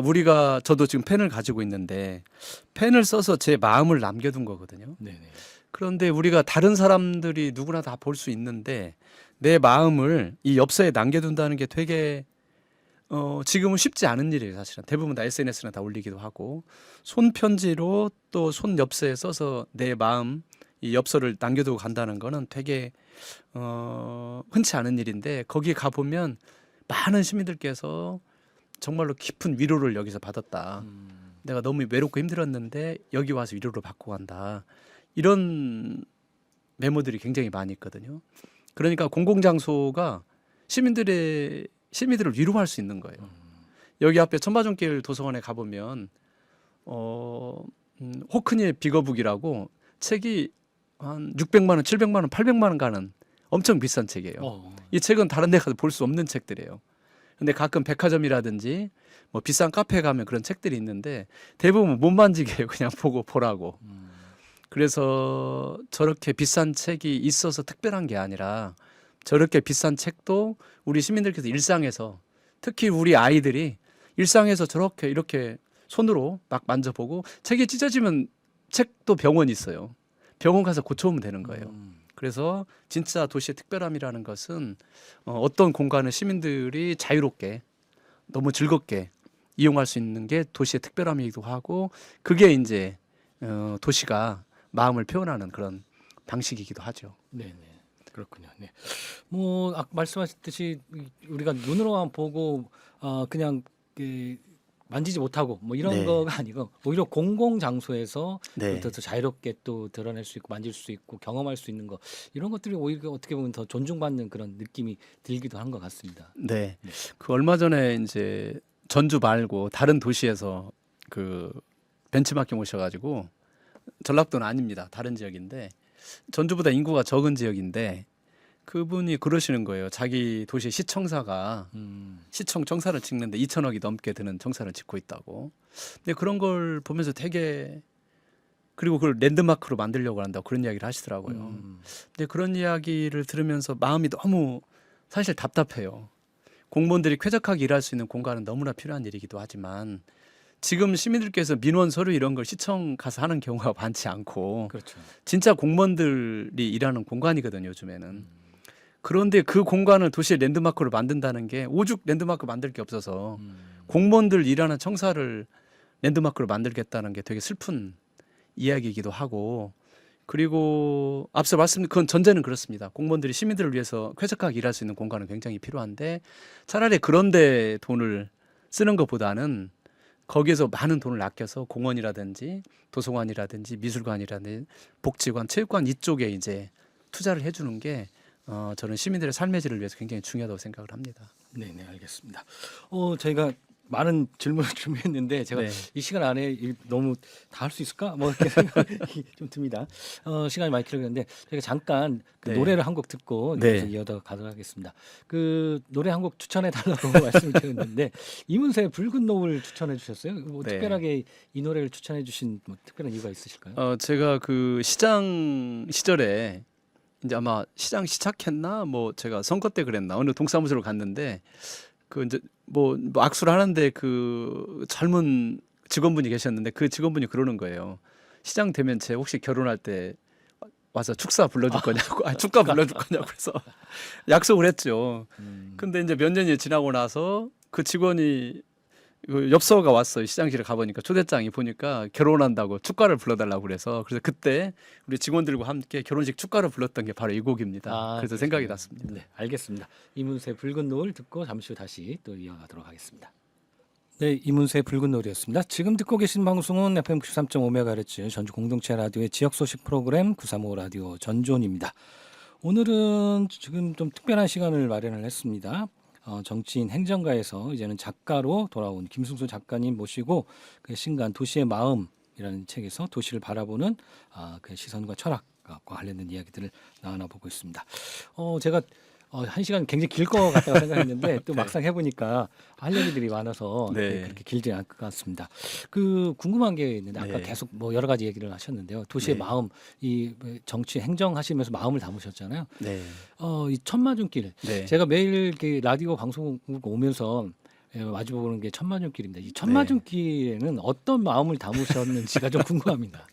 B: 우리가 저도 지금 펜을 가지고 있는데 펜을 써서 제 마음을 남겨둔 거거든요.
A: 네네.
B: 그런데 우리가 다른 사람들이 누구나 다 볼 수 있는데 내 마음을 이 엽서에 남겨둔다는 게 되게 지금은 쉽지 않은 일이에요. 사실은 대부분 다 SNS나 다 올리기도 하고 손편지로 또 손엽서에 써서 내 마음 이 엽서를 남겨두고 간다는 거는 되게 흔치 않은 일인데 거기 가보면 많은 시민들께서 정말로 깊은 위로를 여기서 받았다. 내가 너무 외롭고 힘들었는데 여기 와서 위로를 받고 간다. 이런 메모들이 굉장히 많이 있거든요. 그러니까 공공장소가 시민들을 위로할 수 있는 거예요. 여기 앞에 천마종길 도서관에 가보면 호크니의 비거북이라고 책이 한 600만 원, 700만 원, 800만 원 가는 엄청 비싼 책이에요. 이 책은 다른 데 가서 볼 수 없는 책들이에요. 근데 가끔 백화점이라든지 뭐 비싼 카페에 가면 그런 책들이 있는데 대부분 못 만지게 해요. 그냥 보라고. 그래서 저렇게 비싼 책이 있어서 특별한 게 아니라 저렇게 비싼 책도 우리 시민들께서 일상에서 특히 우리 아이들이 일상에서 저렇게 이렇게 손으로 막 만져보고 책이 찢어지면 책도 병원이 있어요. 병원 가서 고쳐오면 되는 거예요. 그래서 진짜 도시의 특별함이라는 것은 어떤 공간을 시민들이 자유롭게 너무 즐겁게 이용할 수 있는 게 도시의 특별함이기도 하고 그게 이제 도시가 마음을 표현하는 그런 방식이기도 하죠.
A: 네네. 그렇군요. 네. 뭐 아까 말씀하셨듯이 우리가 눈으로만 보고 그냥 만지지 못하고 뭐 이런
B: 네.
A: 거가 아니고 오히려 공공 장소에서
B: 네.
A: 더 자유롭게 또 드러낼 수 있고 만질 수 있고 경험할 수 있는 거 이런 것들이 오히려 어떻게 보면 더 존중받는 그런 느낌이 들기도 한 것 같습니다.
B: 네. 그 얼마 전에 이제 전주 말고 다른 도시에서 그 벤치마킹 오셔가지고 전라도는 아닙니다. 다른 지역인데 전주보다 인구가 적은 지역인데 그분이 그러시는 거예요. 자기 도시 시청사가 시청 청사를 찍는데 2천억이 넘게 드는 청사를 짓고 있다고. 근데 그런 걸 보면서 되게 그리고 그걸 랜드마크로 만들려고 한다고 그런 이야기를 하시더라고요. 근데 그런 이야기를 들으면서 마음이 너무 사실 답답해요. 공무원들이 쾌적하게 일할 수 있는 공간은 너무나 필요한 일이기도 하지만 지금 시민들께서 민원 서류 이런 걸 시청 가서 하는 경우가 많지 않고
A: 그렇죠.
B: 진짜 공무원들이 일하는 공간이거든요, 요즘에는. 그런데 그 공간을 도시의 랜드마크로 만든다는 게 오죽 랜드마크 만들 게 없어서 공무원들 일하는 청사를 랜드마크로 만들겠다는 게 되게 슬픈 이야기이기도 하고, 그리고 앞서 그건 전제는 그렇습니다. 공무원들이 시민들을 위해서 쾌적하게 일할 수 있는 공간은 굉장히 필요한데 차라리 그런데 돈을 쓰는 것보다는 거기에서 많은 돈을 아껴서 공원이라든지 도서관이라든지 미술관이라든지 복지관, 체육관 이쪽에 이제 투자를 해주는 게 저는 시민들의 삶의 질을 위해서 굉장히 중요하다고 생각을 합니다.
A: 네네, 알겠습니다. 저희가 많은 질문을 준비했는데 제가
B: 네.
A: 이 시간 안에 너무 다 할 수 있을까? 뭐 이렇게 생각이 좀 듭니다. 시간이 많이 길었는데 저희가 잠깐 그
B: 네.
A: 노래를 한 곡 듣고
B: 네.
A: 계속 이어서 가도록 하겠습니다. 그 노래 한 곡 추천해 달라고 말씀을 드렸는데 이문세의 붉은 노을 추천해 주셨어요. 뭐
B: 네.
A: 특별하게 이 노래를 추천해 주신 뭐 특별한 이유가 있으실까요?
B: 제가 그 시장 시절에 이제 아마 시장 시작했나 뭐 제가 선거 때 그랬나 어느 동사무소를 갔는데 그 이제 뭐 악수를 하는데 그 젊은 직원분이 계셨는데 그 직원분이 그러는 거예요. 시장 대면체 혹시 결혼할 때 와서 축사 불러줄 거냐고, 축가 불러줄 거냐고 그래서 약속을 했죠. 근데 이제 몇 년이 지나고 나서 그 직원이 그 엽서가 왔어요. 시장실에 가보니까 초대장이 보니까 결혼한다고 축가를 불러달라고 그래서 그때 우리 직원들과 함께 결혼식 축가를 불렀던 게 바로 이 곡입니다. 그래서 생각이 났습니다.
A: 네, 알겠습니다. 이문세의 붉은 노을 듣고 잠시 후 다시 또 이어가도록 하겠습니다. 네, 이문세의 붉은 노을이었습니다. 지금 듣고 계신 방송은 FM 93.5MHz 전주 공동체 라디오의 지역 소식 프로그램 935 라디오 전존입니다. 오늘은 지금 좀 특별한 시간을 마련을 했습니다. 정치인 행정가에서 이제는 작가로 돌아온 김승수 작가님 모시고 그 신간 도시의 마음이라는 책에서 도시를 바라보는 그 시선과 철학과 관련된 이야기들을 나눠보고 있습니다. 제가 한 시간 굉장히 길 것 같다고 생각했는데 또
B: 네.
A: 막상 해보니까 할 얘기들이 많아서
B: 네.
A: 그렇게 길지 않을 것 같습니다. 그 궁금한 게 있는데 아까
B: 네.
A: 계속 뭐 여러 가지 얘기를 하셨는데요. 도시의
B: 네.
A: 마음, 이 정치 행정하시면서 마음을 담으셨잖아요.
B: 네.
A: 이 천마중길
B: 네.
A: 제가 매일 이렇게 라디오 방송 오면서 마주보는 게 천마중길입니다. 이 천마중길에는 어떤 마음을 담으셨는지가 좀 궁금합니다.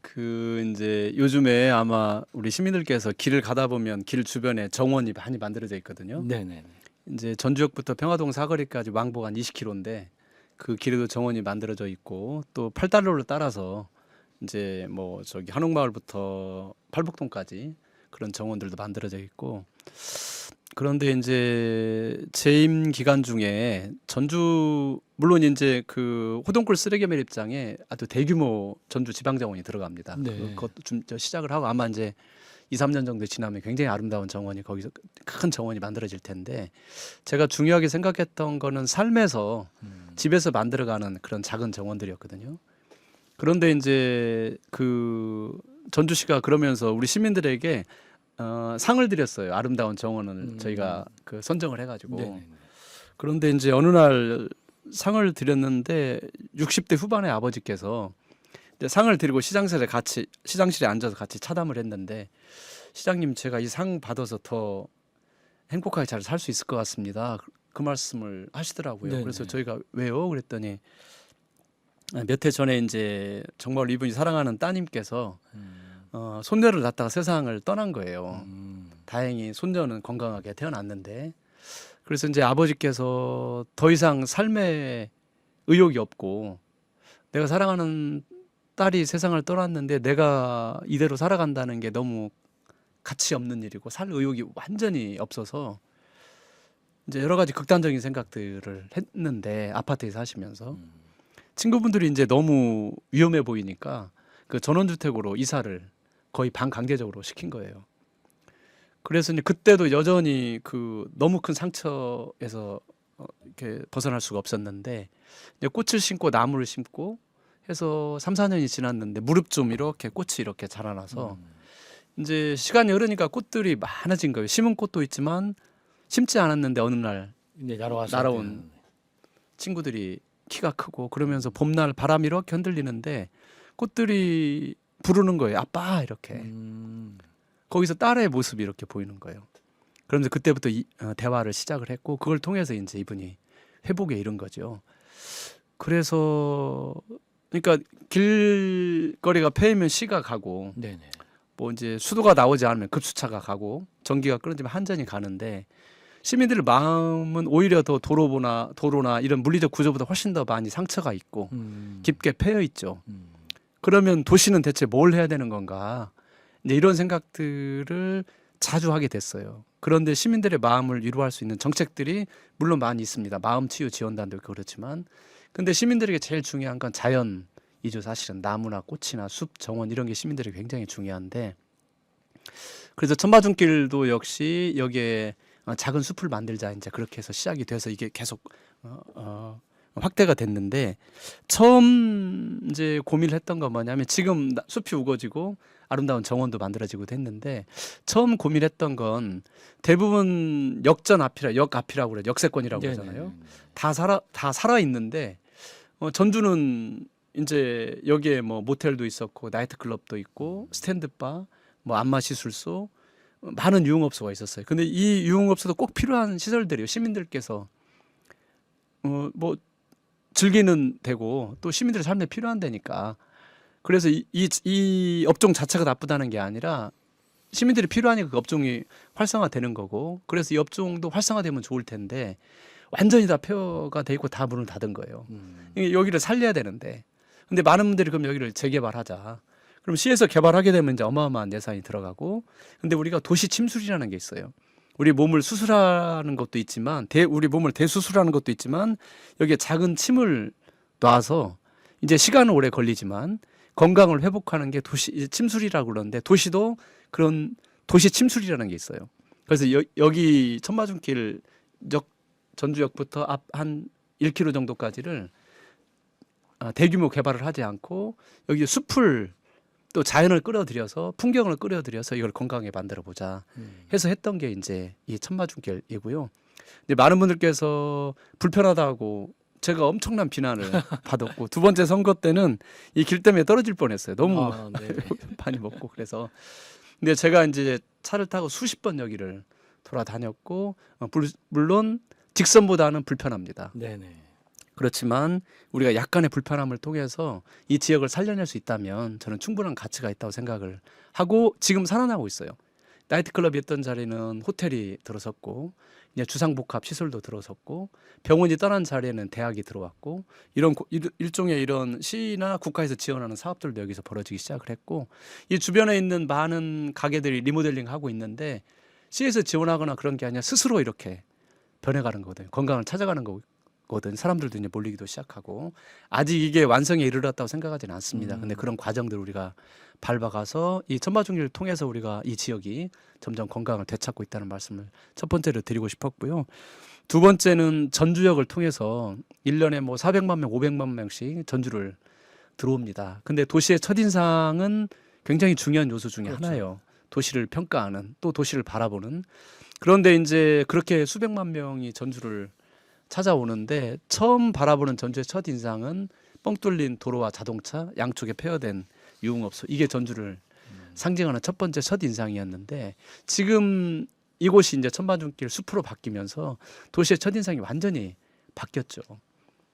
B: 그 이제 요즘에 아마 우리 시민들께서 길을 가다 보면 길 주변에 정원이 많이 만들어져 있거든요.
A: 네네.
B: 이제 전주역부터 평화동 사거리까지 왕복 한 20km인데 그 길에도 정원이 만들어져 있고 또 팔달로를 따라서 이제 뭐 저기 한옥마을부터 팔복동까지 그런 정원들도 만들어져 있고, 그런데 이제 재임 기간 중에 전주 물론 이제 그 호동굴 쓰레기 매립장에 아주 대규모 전주 지방정원이 들어갑니다.
A: 네.
B: 그것도 좀 시작을 하고 아마 이제 2, 3년 정도 지나면 굉장히 아름다운 정원이 거기서 큰 정원이 만들어질 텐데, 제가 중요하게 생각했던 거는 삶에서 집에서 만들어가는 그런 작은 정원들이었거든요. 그런데 이제 그 전주시가 그러면서 우리 시민들에게 상을 드렸어요. 아름다운 정원을 저희가 그 선정을 해가지고.
A: 네네.
B: 그런데 이제 어느 날 상을 드렸는데 60대 후반의 아버지께서 이제 상을 드리고 시장실에 앉아서 같이 차담을 했는데, 시장님 제가 이 상 받아서 더 행복하게 잘 살 수 있을 것 같습니다. 그 말씀을 하시더라고요.
A: 네네.
B: 그래서 저희가 왜요? 그랬더니 몇 해 전에 이제 정말 이분이 사랑하는 따님께서 손녀를 낳다가 세상을 떠난 거예요. 다행히 손녀는 건강하게 태어났는데, 그래서 이제 아버지께서 더 이상 삶에 의욕이 없고 내가 사랑하는 딸이 세상을 떠났는데 내가 이대로 살아간다는 게 너무 가치 없는 일이고 살 의욕이 완전히 없어서 이제 여러 가지 극단적인 생각들을 했는데, 아파트에 사시면서 친구분들이 이제 너무 위험해 보이니까 그 전원주택으로 이사를 거의 반강제적으로 시킨 거예요. 그래서 이제 그때도 여전히 그 너무 큰 상처에서 이렇게 벗어날 수가 없었는데, 이제 꽃을 심고 나무를 심고 해서 3, 4년이 지났는데 무릎 좀 이렇게 꽃이 이렇게 자라나서 이제 시간이 흐르니까 꽃들이 많아진 거예요. 심은 꽃도 있지만 심지 않았는데 어느 날
A: 이제
B: 날아온 친구들이 키가 크고 그러면서 봄날 바람이 이렇게 흔들리는데 꽃들이 부르는 거예요. 아빠 이렇게. 거기서 딸의 모습이 이렇게 보이는 거예요. 그러면서 그때부터 대화를 시작을 했고 그걸 통해서 이제 이분이 회복에 이른 거죠. 그래서 그러니까 길거리가 패이면 시가 가고
A: 네네.
B: 뭐 이제 수도가 나오지 않으면 급수차가 가고 전기가 끊어지면 한전이 가는데 시민들의 마음은 오히려 더 도로나 이런 물리적 구조보다 훨씬 더 많이 상처가 있고 깊게 패여 있죠. 그러면 도시는 대체 뭘 해야 되는 건가? 이제 이런 생각들을 자주 하게 됐어요. 그런데 시민들의 마음을 위로할 수 있는 정책들이 물론 많이 있습니다. 마음치유 지원단도 있고 그렇지만 근데 시민들에게 제일 중요한 건 자연이죠. 사실은 나무나 꽃이나 숲, 정원 이런 게 시민들에게 굉장히 중요한데 그래서 천마중길도 역시 여기에 작은 숲을 만들자 이제 그렇게 해서 시작이 돼서 이게 계속 확대가 됐는데 처음 이제 고민을 했던 건 뭐냐면 지금 숲이 우거지고 아름다운 정원도 만들어지고 됐는데 처음 고민했던 건 대부분 역 앞이라고 그래요. 역세권이라고
A: 네네.
B: 그러잖아요. 다 살아 있는데 전주는 이제 여기에 뭐 모텔도 있었고 나이트클럽도 있고 스탠드바, 뭐 안마시술소 많은 유흥업소가 있었어요. 근데 이 유흥업소도 꼭 필요한 시설들이에요. 시민들께서 뭐 즐기는 데고 또 시민들의 삶에 필요한 데니까. 그래서 이 업종 자체가 나쁘다는 게 아니라 시민들이 필요하니까 그 업종이 활성화되는 거고 그래서 이 업종도 활성화되면 좋을 텐데 완전히 다 폐허가 돼 있고 다 문을 닫은 거예요. 여기를 살려야 되는데 근데 많은 분들이 그럼 여기를 재개발하자. 그럼 시에서 개발하게 되면 이제 어마어마한 예산이 들어가고 근데 우리가 도시 침술이라는 게 있어요. 우리 몸을 수술하는 것도 있지만 우리 몸을 대수술하는 것도 있지만 여기에 작은 침을 놔서 이제 시간은 오래 걸리지만 건강을 회복하는 게 도시 침술이라고 그러는데 도시도 그런 도시 침술이라는 게 있어요. 그래서 여기 천마중길 전주역부터 앞 한 1km 정도까지를 대규모 개발을 하지 않고 여기 숲을 또 자연을 끌어들여서 풍경을 끌어들여서 이걸 건강하게 만들어 보자 해서 했던 게 이제 이 천마중길이고요. 근데 많은 분들께서 불편하다고 제가 엄청난 비난을 받았고 두 번째 선거 때는 이 길 때문에 떨어질 뻔했어요. 너무 많이 먹고 그래서 근데 제가 이제 차를 타고 수십 번 여기를 돌아다녔고 물론 직선보다는 불편합니다.
A: 네네.
B: 그렇지만 우리가 약간의 불편함을 통해서 이 지역을 살려낼 수 있다면 저는 충분한 가치가 있다고 생각을 하고 지금 살아나고 있어요. 나이트클럽이 있던 자리는 호텔이 들어섰고 이제 주상복합 시설도 들어섰고 병원이 떠난 자리에는 대학이 들어왔고 이런 일종의 이런 시나 국가에서 지원하는 사업들도 여기서 벌어지기 시작을 했고 이 주변에 있는 많은 가게들이 리모델링 하고 있는데 시에서 지원하거나 그런 게 아니라 스스로 이렇게 변해가는 거거든요. 건강을 찾아가는 거거든. 사람들도 이제 몰리기도 시작하고 아직 이게 완성에 이르렀다고 생각하지는 않습니다. 근데 그런 과정들 우리가 밟아가서 이 천마중길을 통해서 우리가 이 지역이 점점 건강을 되찾고 있다는 말씀을 첫 번째로 드리고 싶었고요. 두 번째는 전주역을 통해서 1년에 뭐 400만 명, 500만 명씩 전주를 들어옵니다. 근데 도시의 첫인상은 굉장히 중요한 요소 중에 하나예요. 도시를 평가하는 또 도시를 바라보는. 그런데 이제 그렇게 수백만 명이 전주를 찾아오는데 처음 바라보는 전주의 첫 인상은 뻥 뚫린 도로와 자동차 양쪽에 폐허된 유흥업소 이게 전주를 상징하는 첫 번째 첫 인상이었는데 지금 이곳이 이제 천마중길 숲으로 바뀌면서 도시의 첫 인상이 완전히 바뀌었죠.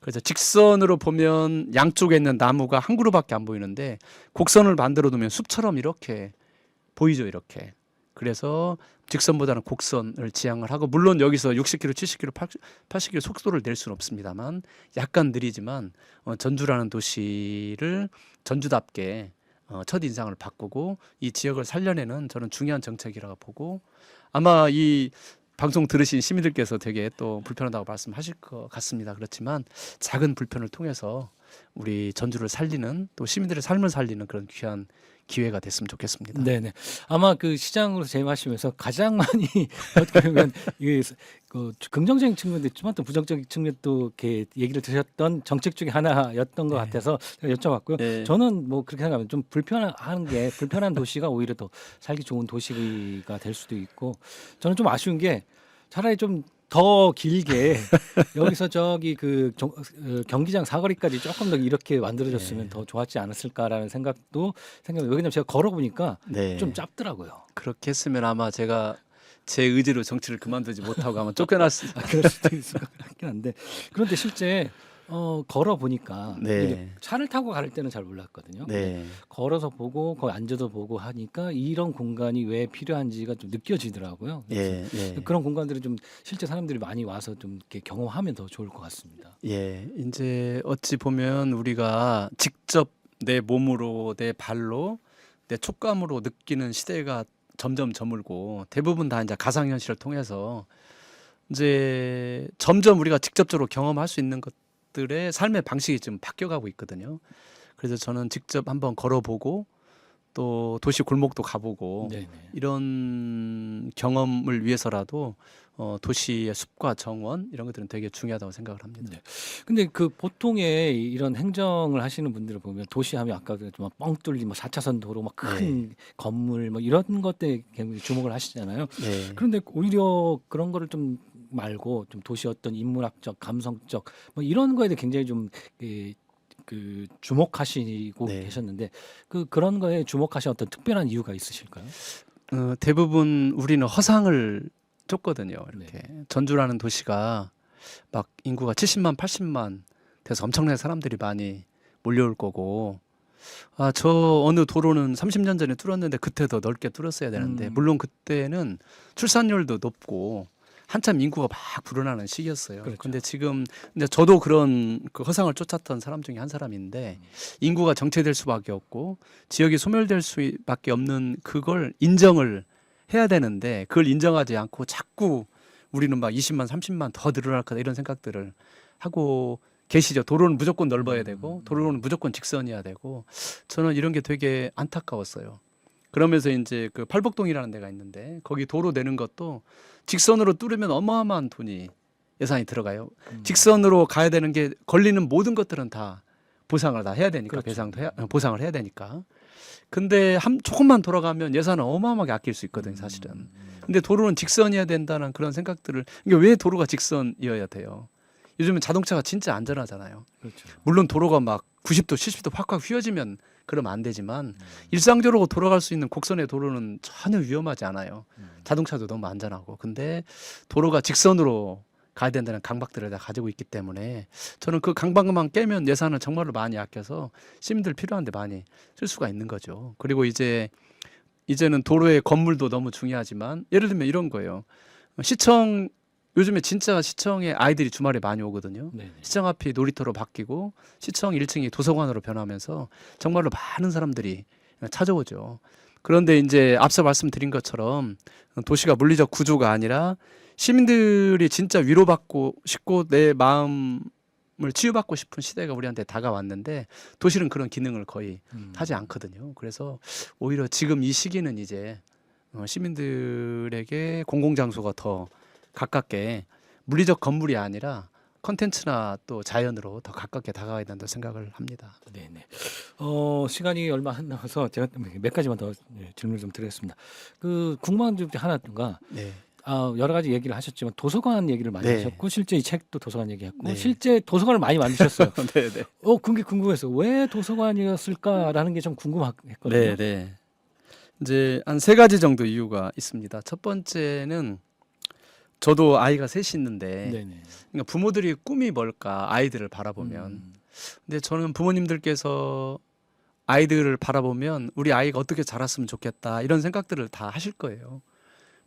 B: 그래서 직선으로 보면 양쪽에 있는 나무가 한 그루밖에 안 보이는데 곡선을 만들어 두면 숲처럼 이렇게 보이죠, 이렇게. 그래서 직선보다는 곡선을 지향을 하고 물론 여기서 60km, 70km, 80km 속도를 낼 수는 없습니다만 약간 느리지만 전주라는 도시를 전주답게 첫 인상을 바꾸고 이 지역을 살려내는 저는 중요한 정책이라고 보고 아마 이 방송 들으신 시민들께서 되게 또 불편하다고 말씀하실 것 같습니다. 그렇지만 작은 불편을 통해서 우리 전주를 살리는 또 시민들의 삶을 살리는 그런 귀한 기회가 됐으면 좋겠습니다.
A: 네네. 아마 그 시장으로 재임하시면서 가장 많이 어떻게 보면 이게 그 긍정적인 측면도 있지만 또 부정적인 측면도 이렇게 얘기를 드셨던 정책 중에 하나였던 것 같아서 제가 여쭤봤고요.
B: 네.
A: 저는 뭐 그렇게 생각하면 좀 불편한 도시가 오히려 더 살기 좋은 도시가 될 수도 있고 저는 좀 아쉬운 게 차라리 좀 더 길게 여기서 저기 경기장 사거리까지 조금 더 이렇게 만들어졌으면 더 좋았지 않았을까라는 생각도 왜냐면 제가 걸어보니까
B: 네.
A: 좀 짧더라고요.
B: 그렇게 했으면 아마 제가 제 의지로 정치를 그만두지 못하고 아마 쫓겨났을.
A: 그럴 수도 있을 것 같긴 한데 그런데 실제 걸어 보니까
B: 네.
A: 차를 타고 갈 때는 잘 몰랐거든요.
B: 네.
A: 걸어서 보고 거기 앉아서 보고 하니까 이런 공간이 왜 필요한지가 좀 느껴지더라고요. 그래서
B: 예, 예.
A: 그런 공간들을 좀 실제 사람들이 많이 와서 좀 이렇게 경험하면 더 좋을 것 같습니다.
B: 예, 이제 어찌 보면 우리가 직접 내 몸으로, 내 발로, 내 촉감으로 느끼는 시대가 점점 저물고 대부분 다 이제 가상현실을 통해서 이제 점점 우리가 직접적으로 경험할 수 있는 것들의 삶의 방식이 좀 바뀌어가고 있거든요. 그래서 저는 직접 한번 걸어보고 또 도시 골목도 가보고
A: 네네.
B: 이런 경험을 위해서라도 도시의 숲과 정원 이런 것들은 되게 중요하다고 생각을 합니다.
A: 네. 근데 그 보통의 이런 행정을 하시는 분들을 보면 도시하면 아까 그랬지만 뻥 뚫린 뭐 4차선 도로 막 큰 건물 뭐 이런 것들에 굉장히 주목을 하시잖아요.
B: 네.
A: 그런데 오히려 그런 거를 좀 말고 좀 도시 어떤 인문학적, 감성적 뭐 이런 거에 대해 굉장히 좀 주목하시고
B: 네.
A: 계셨는데 그런 거에 주목하신 어떤 특별한 이유가 있으실까요?
B: 대부분 우리는 허상을 쫓거든요. 이렇게 전주라는 도시가 막 인구가 70만, 80만 돼서 엄청나게 사람들이 많이 몰려올 거고, 저 어느 도로는 30년 전에 뚫었는데 그때 더 넓게 뚫었어야 되는데, 물론 그때는 출산율도 높고 한참 인구가 막 불어나는 시기였어요.
A: 그렇죠.
B: 근데 지금 근데 저도 그런 그 허상을 쫓았던 사람 중에 한 사람인데, 인구가 정체될 수밖에 없고 지역이 소멸될 수밖에 없는 그걸 인정을 해야 되는데, 그걸 인정하지 않고 자꾸 우리는 막 20만 30만 더 늘어날 거다 이런 생각들을 하고 계시죠. 도로는 무조건 넓어야 되고 도로는 무조건 직선이어야 되고, 저는 이런 게 되게 안타까웠어요. 그러면서 이제 그 팔복동이라는 데가 있는데 거기 도로 내는 것도 직선으로 뚫으면 어마어마한 돈이 예산이 들어가요. 직선으로 가야 되는 게 걸리는 모든 것들은 다 보상을 다 해야 되니까,
A: 그렇죠.
B: 보상을 해야 되니까. 근데 조금만 돌아가면 예산을 어마어마하게 아낄 수 있거든요, 사실은. 근데 도로는 직선이어야 된다는 그런 생각들을, 이게 왜 도로가 직선이어야 돼요? 요즘은 자동차가 진짜 안전하잖아요.
A: 그렇죠.
B: 물론 도로가 막 90도, 70도 확확 휘어지면 그러면 안 되지만 일상적으로 돌아갈 수 있는 곡선의 도로는 전혀 위험하지 않아요. 자동차도 너무 안전하고. 근데 도로가 직선으로 가야 된다는 강박들을 다 가지고 있기 때문에 저는 그 강박만 깨면 예산을 정말로 많이 아껴서 시민들 필요한데 많이 쓸 수가 있는 거죠. 그리고 이제는 도로의 건물도 너무 중요하지만, 예를 들면 이런 거예요. 시청, 요즘에 진짜 시청에 아이들이 주말에 많이 오거든요.
A: 네네.
B: 시청 앞이 놀이터로 바뀌고 시청 1층이 도서관으로 변하면서 정말로 많은 사람들이 찾아오죠. 그런데 이제 앞서 말씀드린 것처럼 도시가 물리적 구조가 아니라 시민들이 진짜 위로받고 싶고 내 마음을 치유받고 싶은 시대가 우리한테 다가왔는데, 도시는 그런 기능을 거의 하지 않거든요. 그래서 오히려 지금 이 시기는 이제 시민들에게 공공장소가 더 가깝게, 물리적 건물이 아니라 컨텐츠나 또 자연으로 더 가깝게 다가가야 된다고 생각을 합니다.
A: 네네. 시간이 얼마 안 남아서 제가 몇 가지만 더 질문을 좀 드리겠습니다. 궁금한 점 하나가
B: 네.
A: 여러 가지 얘기를 하셨지만 도서관 얘기를 많이
B: 네.
A: 하셨고 실제 이 책도 도서관 얘기했고
B: 네.
A: 실제 도서관을 많이 만드셨어요.
B: 네, 네.
A: 그게 궁금해서 왜 도서관이었을까라는 게 좀 궁금했거든요.
B: 네, 네. 이제 한 3가지 정도 이유가 있습니다. 첫 번째는 저도 아이가 셋이 있는데,
A: 네네.
B: 그러니까 부모들이 꿈이 뭘까, 아이들을 바라보면. 근데 저는 부모님들께서 아이들을 바라보면 우리 아이가 어떻게 자랐으면 좋겠다 이런 생각들을 다 하실 거예요.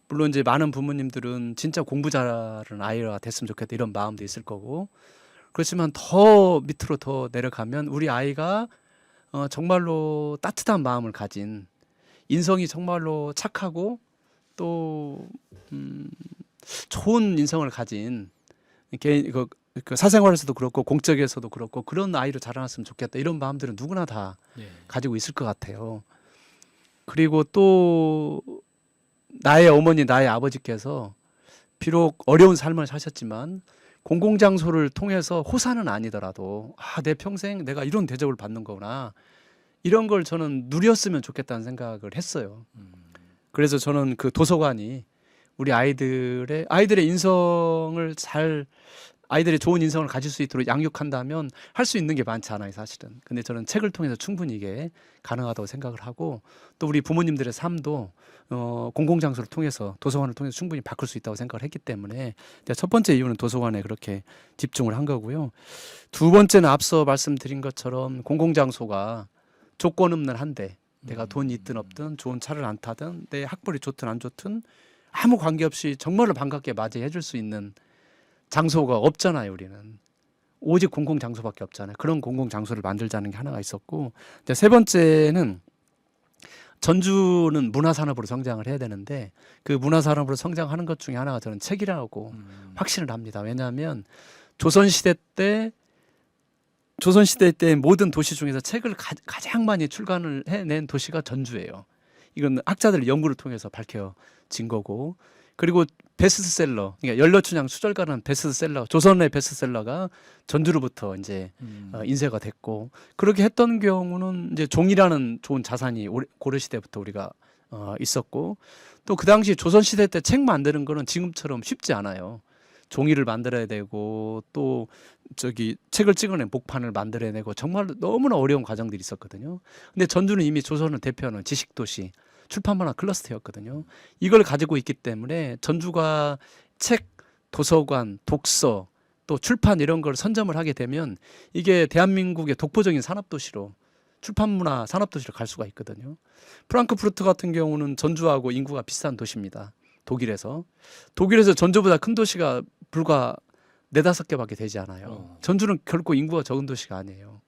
B: 물론 이제 많은 부모님들은 진짜 공부 잘하는 아이가 됐으면 좋겠다 이런 마음도 있을 거고, 그렇지만 더 밑으로 더 내려가면 우리 아이가 정말로 따뜻한 마음을 가진, 인성이 정말로 착하고 또 좋은 인성을 가진, 그 사생활에서도 그렇고 공적에서도 그렇고 그런 아이로 자라났으면 좋겠다 이런 마음들은 누구나 다 가지고 있을 것 같아요. 그리고 또 나의 어머니, 나의 아버지께서 비록 어려운 삶을 사셨지만 공공장소를 통해서 호사는 아니더라도 내 평생 내가 이런 대접을 받는 거구나, 이런 걸 저는 누렸으면 좋겠다는 생각을 했어요. 그래서 저는 그 도서관이 우리 아이들의 인성을 잘 아이들이 좋은 인성을 가질 수 있도록 양육한다면 할 수 있는 게 많지 않아요, 사실은. 근데 저는 책을 통해서 충분히 이게 가능하다고 생각을 하고, 또 우리 부모님들의 삶도 공공장소를 통해서, 도서관을 통해서 충분히 바꿀 수 있다고 생각을 했기 때문에 첫 번째 이유는 도서관에 그렇게 집중을 한 거고요. 두 번째는 앞서 말씀드린 것처럼 공공장소가 조건 없는 한데, 내가 돈이 있든 없든 좋은 차를 안 타든 내 학벌이 좋든 안 좋든 아무 관계없이 정말로 반갑게 맞이해 줄 수 있는 장소가 없잖아요. 우리는 오직 공공장소밖에 없잖아요. 그런 공공장소를 만들자는 게 하나가 있었고, 이제 세 번째는 전주는 문화산업으로 성장을 해야 되는데, 그 문화산업으로 성장하는 것 중에 하나가 저는 책이라고 확신을 합니다. 왜냐하면 조선시대 때 모든 도시 중에서 책을 가장 많이 출간을 해낸 도시가 전주예요. 이건 학자들 연구를 통해서 밝혀진 거고, 그리고 베스트셀러, 그러니까 연료춘향 수절가라는 베스트셀러, 조선의 베스트셀러가 전주로부터 이제 인쇄가 됐고, 그렇게 했던 경우는 이제 종이라는 좋은 자산이 고려시대부터 우리가 있었고, 또 그 당시 조선시대 때 책 만드는 거는 지금처럼 쉽지 않아요. 종이를 만들어야 되고, 또 책을 찍어낸 목판을 만들어야 되고, 정말 너무나 어려운 과정들이 있었거든요. 근데 전주는 이미 조선을 대표하는 지식도시, 출판문화 클러스터였거든요. 이걸 가지고 있기 때문에 전주가 책, 도서관, 독서, 또 출판 이런 걸 선점을 하게 되면 이게 대한민국의 독보적인 산업도시로, 출판문화 산업도시로 갈 수가 있거든요. 프랑크푸르트 같은 경우는 전주하고 인구가 비슷한 도시입니다. 독일에서 전주보다 큰 도시가 불과 4-5개밖에 되지 않아요. 전주는 결코 인구가 적은 도시가 아니에요.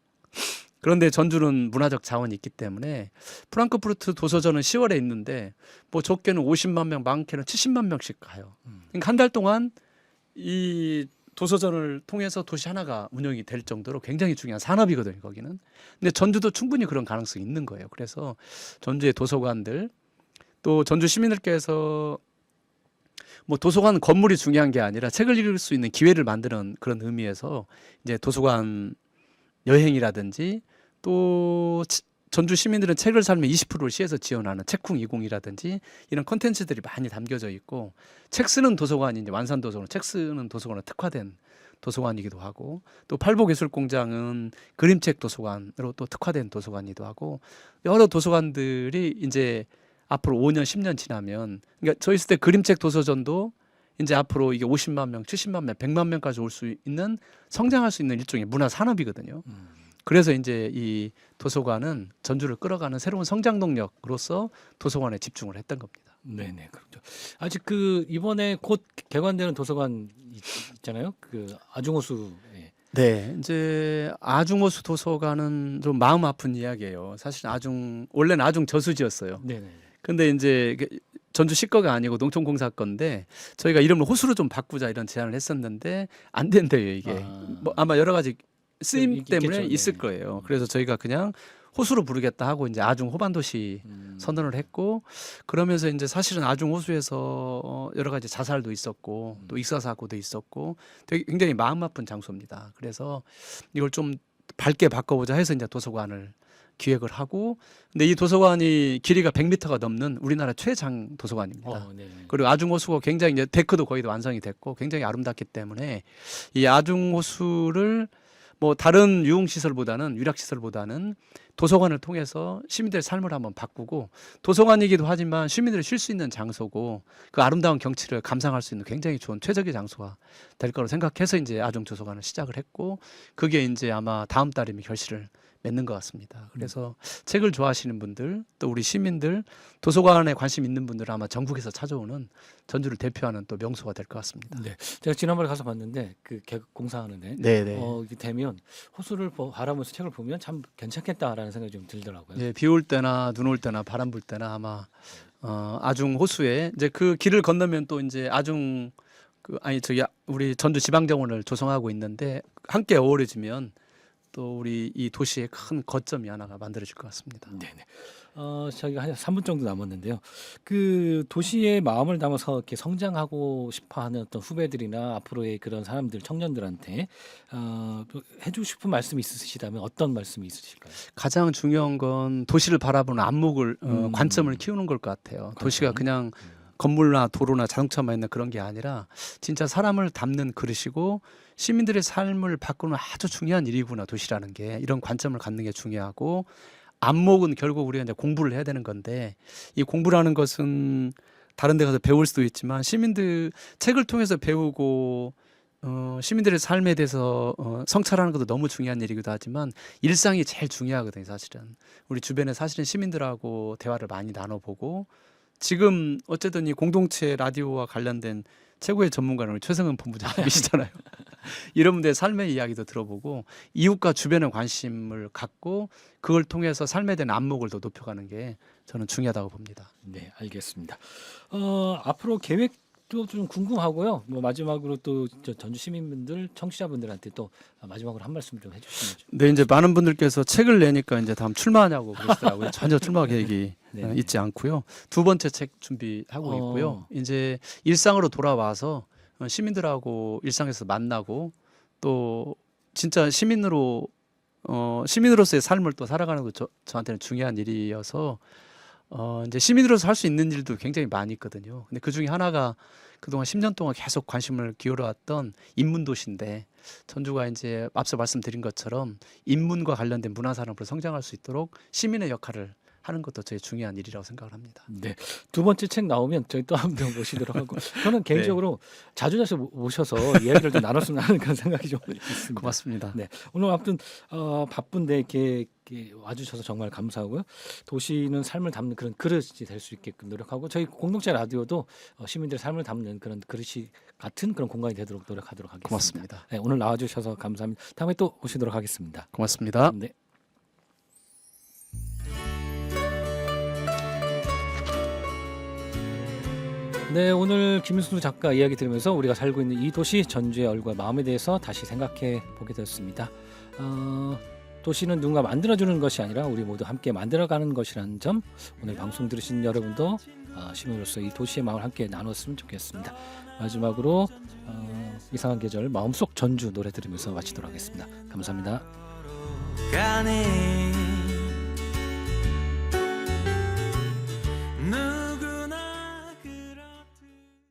B: 그런데 전주는 문화적 자원이 있기 때문에 프랑크푸르트 도서전은 10월에 있는데 뭐 적게는 50만 명, 많게는 70만 명씩 가요. 그러니까 한 달 동안 이 도서전을 통해서 도시 하나가 운영이 될 정도로 굉장히 중요한 산업이거든요, 거기는. 근데 전주도 충분히 그런 가능성이 있는 거예요. 그래서 전주의 도서관들, 또 전주 시민들께서 뭐 도서관 건물이 중요한 게 아니라 책을 읽을 수 있는 기회를 만드는 그런 의미에서 이제 도서관 여행이라든지, 또 전주 시민들은 책을 사면 20%를 시에서 지원하는 책쿵 20이라든지 이런 콘텐츠들이 많이 담겨져 있고, 책 쓰는 도서관이 이제 완산도서관, 책 쓰는 도서관으로 특화된 도서관이기도 하고, 또 팔복예술공장은 그림책 도서관으로 또 특화된 도서관이기도 하고, 여러 도서관들이 이제 앞으로 5년, 10년 지나면, 그러니까 저 있을 때 그림책 도서전도 이제 앞으로 이게 50만 명, 70만 명, 100만 명까지 올 수 있는, 성장할 수 있는 일종의 문화 산업이거든요. 그래서 이제 이 도서관은 전주를 끌어가는 새로운 성장 동력으로서 도서관에 집중을 했던 겁니다.
A: 네네, 그렇죠. 아직 이번에 곧 개관되는 도서관 있잖아요. 아중호수. 예.
B: 네, 이제 아중호수 도서관은 좀 마음 아픈 이야기예요. 사실 원래는 아중 저수지였어요.
A: 네네.
B: 근데 이제 전주 시거가 아니고 농촌공사 건데, 저희가 이름을 호수로 좀 바꾸자 이런 제안을 했었는데 안 된대요, 이게. 뭐 아마 여러 가지 쓰임 때문에
A: 있겠죠.
B: 있을
A: 네.
B: 거예요. 그래서 저희가 그냥 호수로 부르겠다 하고 이제 아중 호반도시 선언을 했고, 그러면서 이제 사실은 아중 호수에서 여러 가지 자살도 있었고, 또 익사 사고도 있었고, 되게 굉장히 마음 아픈 장소입니다. 그래서 이걸 좀 밝게 바꿔보자 해서 이제 도서관을 기획을 하고, 근데 이 도서관이 길이가 100m가 넘는 우리나라 최장 도서관입니다.
A: 네.
B: 그리고 아중호수가 굉장히 이제 데크도 거의 다 완성이 됐고 굉장히 아름답기 때문에 이 아중호수를 뭐 다른 유흥시설보다는, 유락시설보다는 도서관을 통해서 시민들의 삶을 한번 바꾸고, 도서관이기도 하지만 시민들이 쉴 수 있는 장소고, 그 아름다운 경치를 감상할 수 있는 굉장히 좋은 최적의 장소가 될 거라고 생각해서 이제 아중도서관을 시작을 했고, 그게 이제 아마 다음 달이면 결실을 맺는 것 같습니다. 그래서 책을 좋아하시는 분들, 또 우리 시민들, 도서관에 관심 있는 분들은 아마 전국에서 찾아오는 전주를 대표하는 또 명소가 될 것 같습니다.
A: 네, 제가 지난번에 가서 봤는데 공사하는데,
B: 네네.
A: 이게 되면 호수를 바라보면서 책을 보면 참 괜찮겠다라는 생각이 좀 들더라고요.
B: 예, 비 올 때나 눈 올 때나 바람 불 때나 아마 아중 호수에 이제 그 길을 건너면 또 이제 우리 전주 지방정원을 조성하고 있는데, 함께 어우러지면 또 우리 이 도시의 큰 거점이 하나가 만들어질 것 같습니다.
A: 네네. 저희가 한 3분 정도 남았는데요. 도시의 마음을 담아서 이렇게 성장하고 싶어하는 어떤 후배들이나 앞으로의 그런 사람들, 청년들한테 또 해주고 싶은 말씀이 있으시다면 어떤 말씀이 있으실까요?
B: 가장 중요한 건 도시를 바라보는 안목을, 관점을 키우는 걸 것 같아요. 도시가 그냥 건물이나 도로나 자동차만 있는 그런 게 아니라 진짜 사람을 담는 그릇이고, 시민들의 삶을 바꾸는 아주 중요한 일이구나 도시라는 게 이런 관점을 갖는 게 중요하고 안목은 결국 우리가 이제 공부를 해야 되는 건데 이 공부라는 것은 다른 데 가서 배울 수도 있지만 시민들 책을 통해서 배우고 시민들의 삶에 대해서 성찰하는 것도 너무 중요한 일이기도 하지만 일상이 제일 중요하거든요 사실은. 우리 주변에 사실은 시민들하고 대화를 많이 나눠보고 지금 어쨌든 이 공동체 라디오와 관련된 최고의 전문가는 우리 최성은 본부장님이시잖아요. 이런 분들의 삶의 이야기도 들어보고 이웃과 주변에 관심을 갖고 그걸 통해서 삶에 대한 안목을 더 높여가는 게 저는 중요하다고 봅니다.
A: 네, 알겠습니다. 앞으로 계획도 좀 궁금하고요. 뭐 마지막으로 또 전주 시민분들, 청취자분들한테 또 마지막으로 한 말씀 좀 해주시면 좋겠습니다.
B: 네, 이제 많은 분들께서 책을 내니까 이제 다음 출마하냐고 그러시더라고요. 전혀 출마 계획이
A: 네.
B: 있지 않고요. 두 번째 책 준비하고 있고요. 이제 일상으로 돌아와서 시민들하고 일상에서 만나고 또 진짜 시민으로서의 삶을 또 살아가는 것도 저한테는 중요한 일이어서 이제 시민으로서 할 수 있는 일도 굉장히 많이 있거든요. 근데 그 중에 하나가 그동안 10년 동안 계속 관심을 기울여왔던 인문도시인데 전주가 이제 앞서 말씀드린 것처럼 인문과 관련된 문화산업으로 성장할 수 있도록 시민의 역할을 하는 것도 저희 중요한 일이라고 생각을 합니다.
A: 네, 두 번째 책 나오면 저희 또 한 명 모시도록 하고 저는 개인적으로 자주 모셔서 이야기를 좀 나눴으면 하는 그런 생각이 좀 있습니다.
B: 고맙습니다.
A: 네, 오늘 아무튼 바쁜데 이렇게 와주셔서 정말 감사하고요. 도시는 삶을 담는 그런 그릇이 될 수 있게끔 노력하고 저희 공동체 라디오도 시민들의 삶을 담는 그런 그릇이 같은 그런 공간이 되도록 노력하도록 하겠습니다.
B: 고맙습니다.
A: 네, 오늘 나와주셔서 감사합니다. 다음에 또 오시도록 하겠습니다.
B: 고맙습니다.
A: 네. 네, 오늘 김윤수 작가 이야기 들으면서 우리가 살고 있는 이 도시 전주의 얼굴과 마음에 대해서 다시 생각해 보게 되었습니다. 도시는 누군가 만들어주는 것이 아니라 우리 모두 함께 만들어가는 것이라는 점 오늘 방송 들으신 여러분도 시민으로서 이 도시의 마음을 함께 나눴으면 좋겠습니다. 마지막으로 이상한 계절 마음속 전주 노래 들으면서 마치도록 하겠습니다. 감사합니다.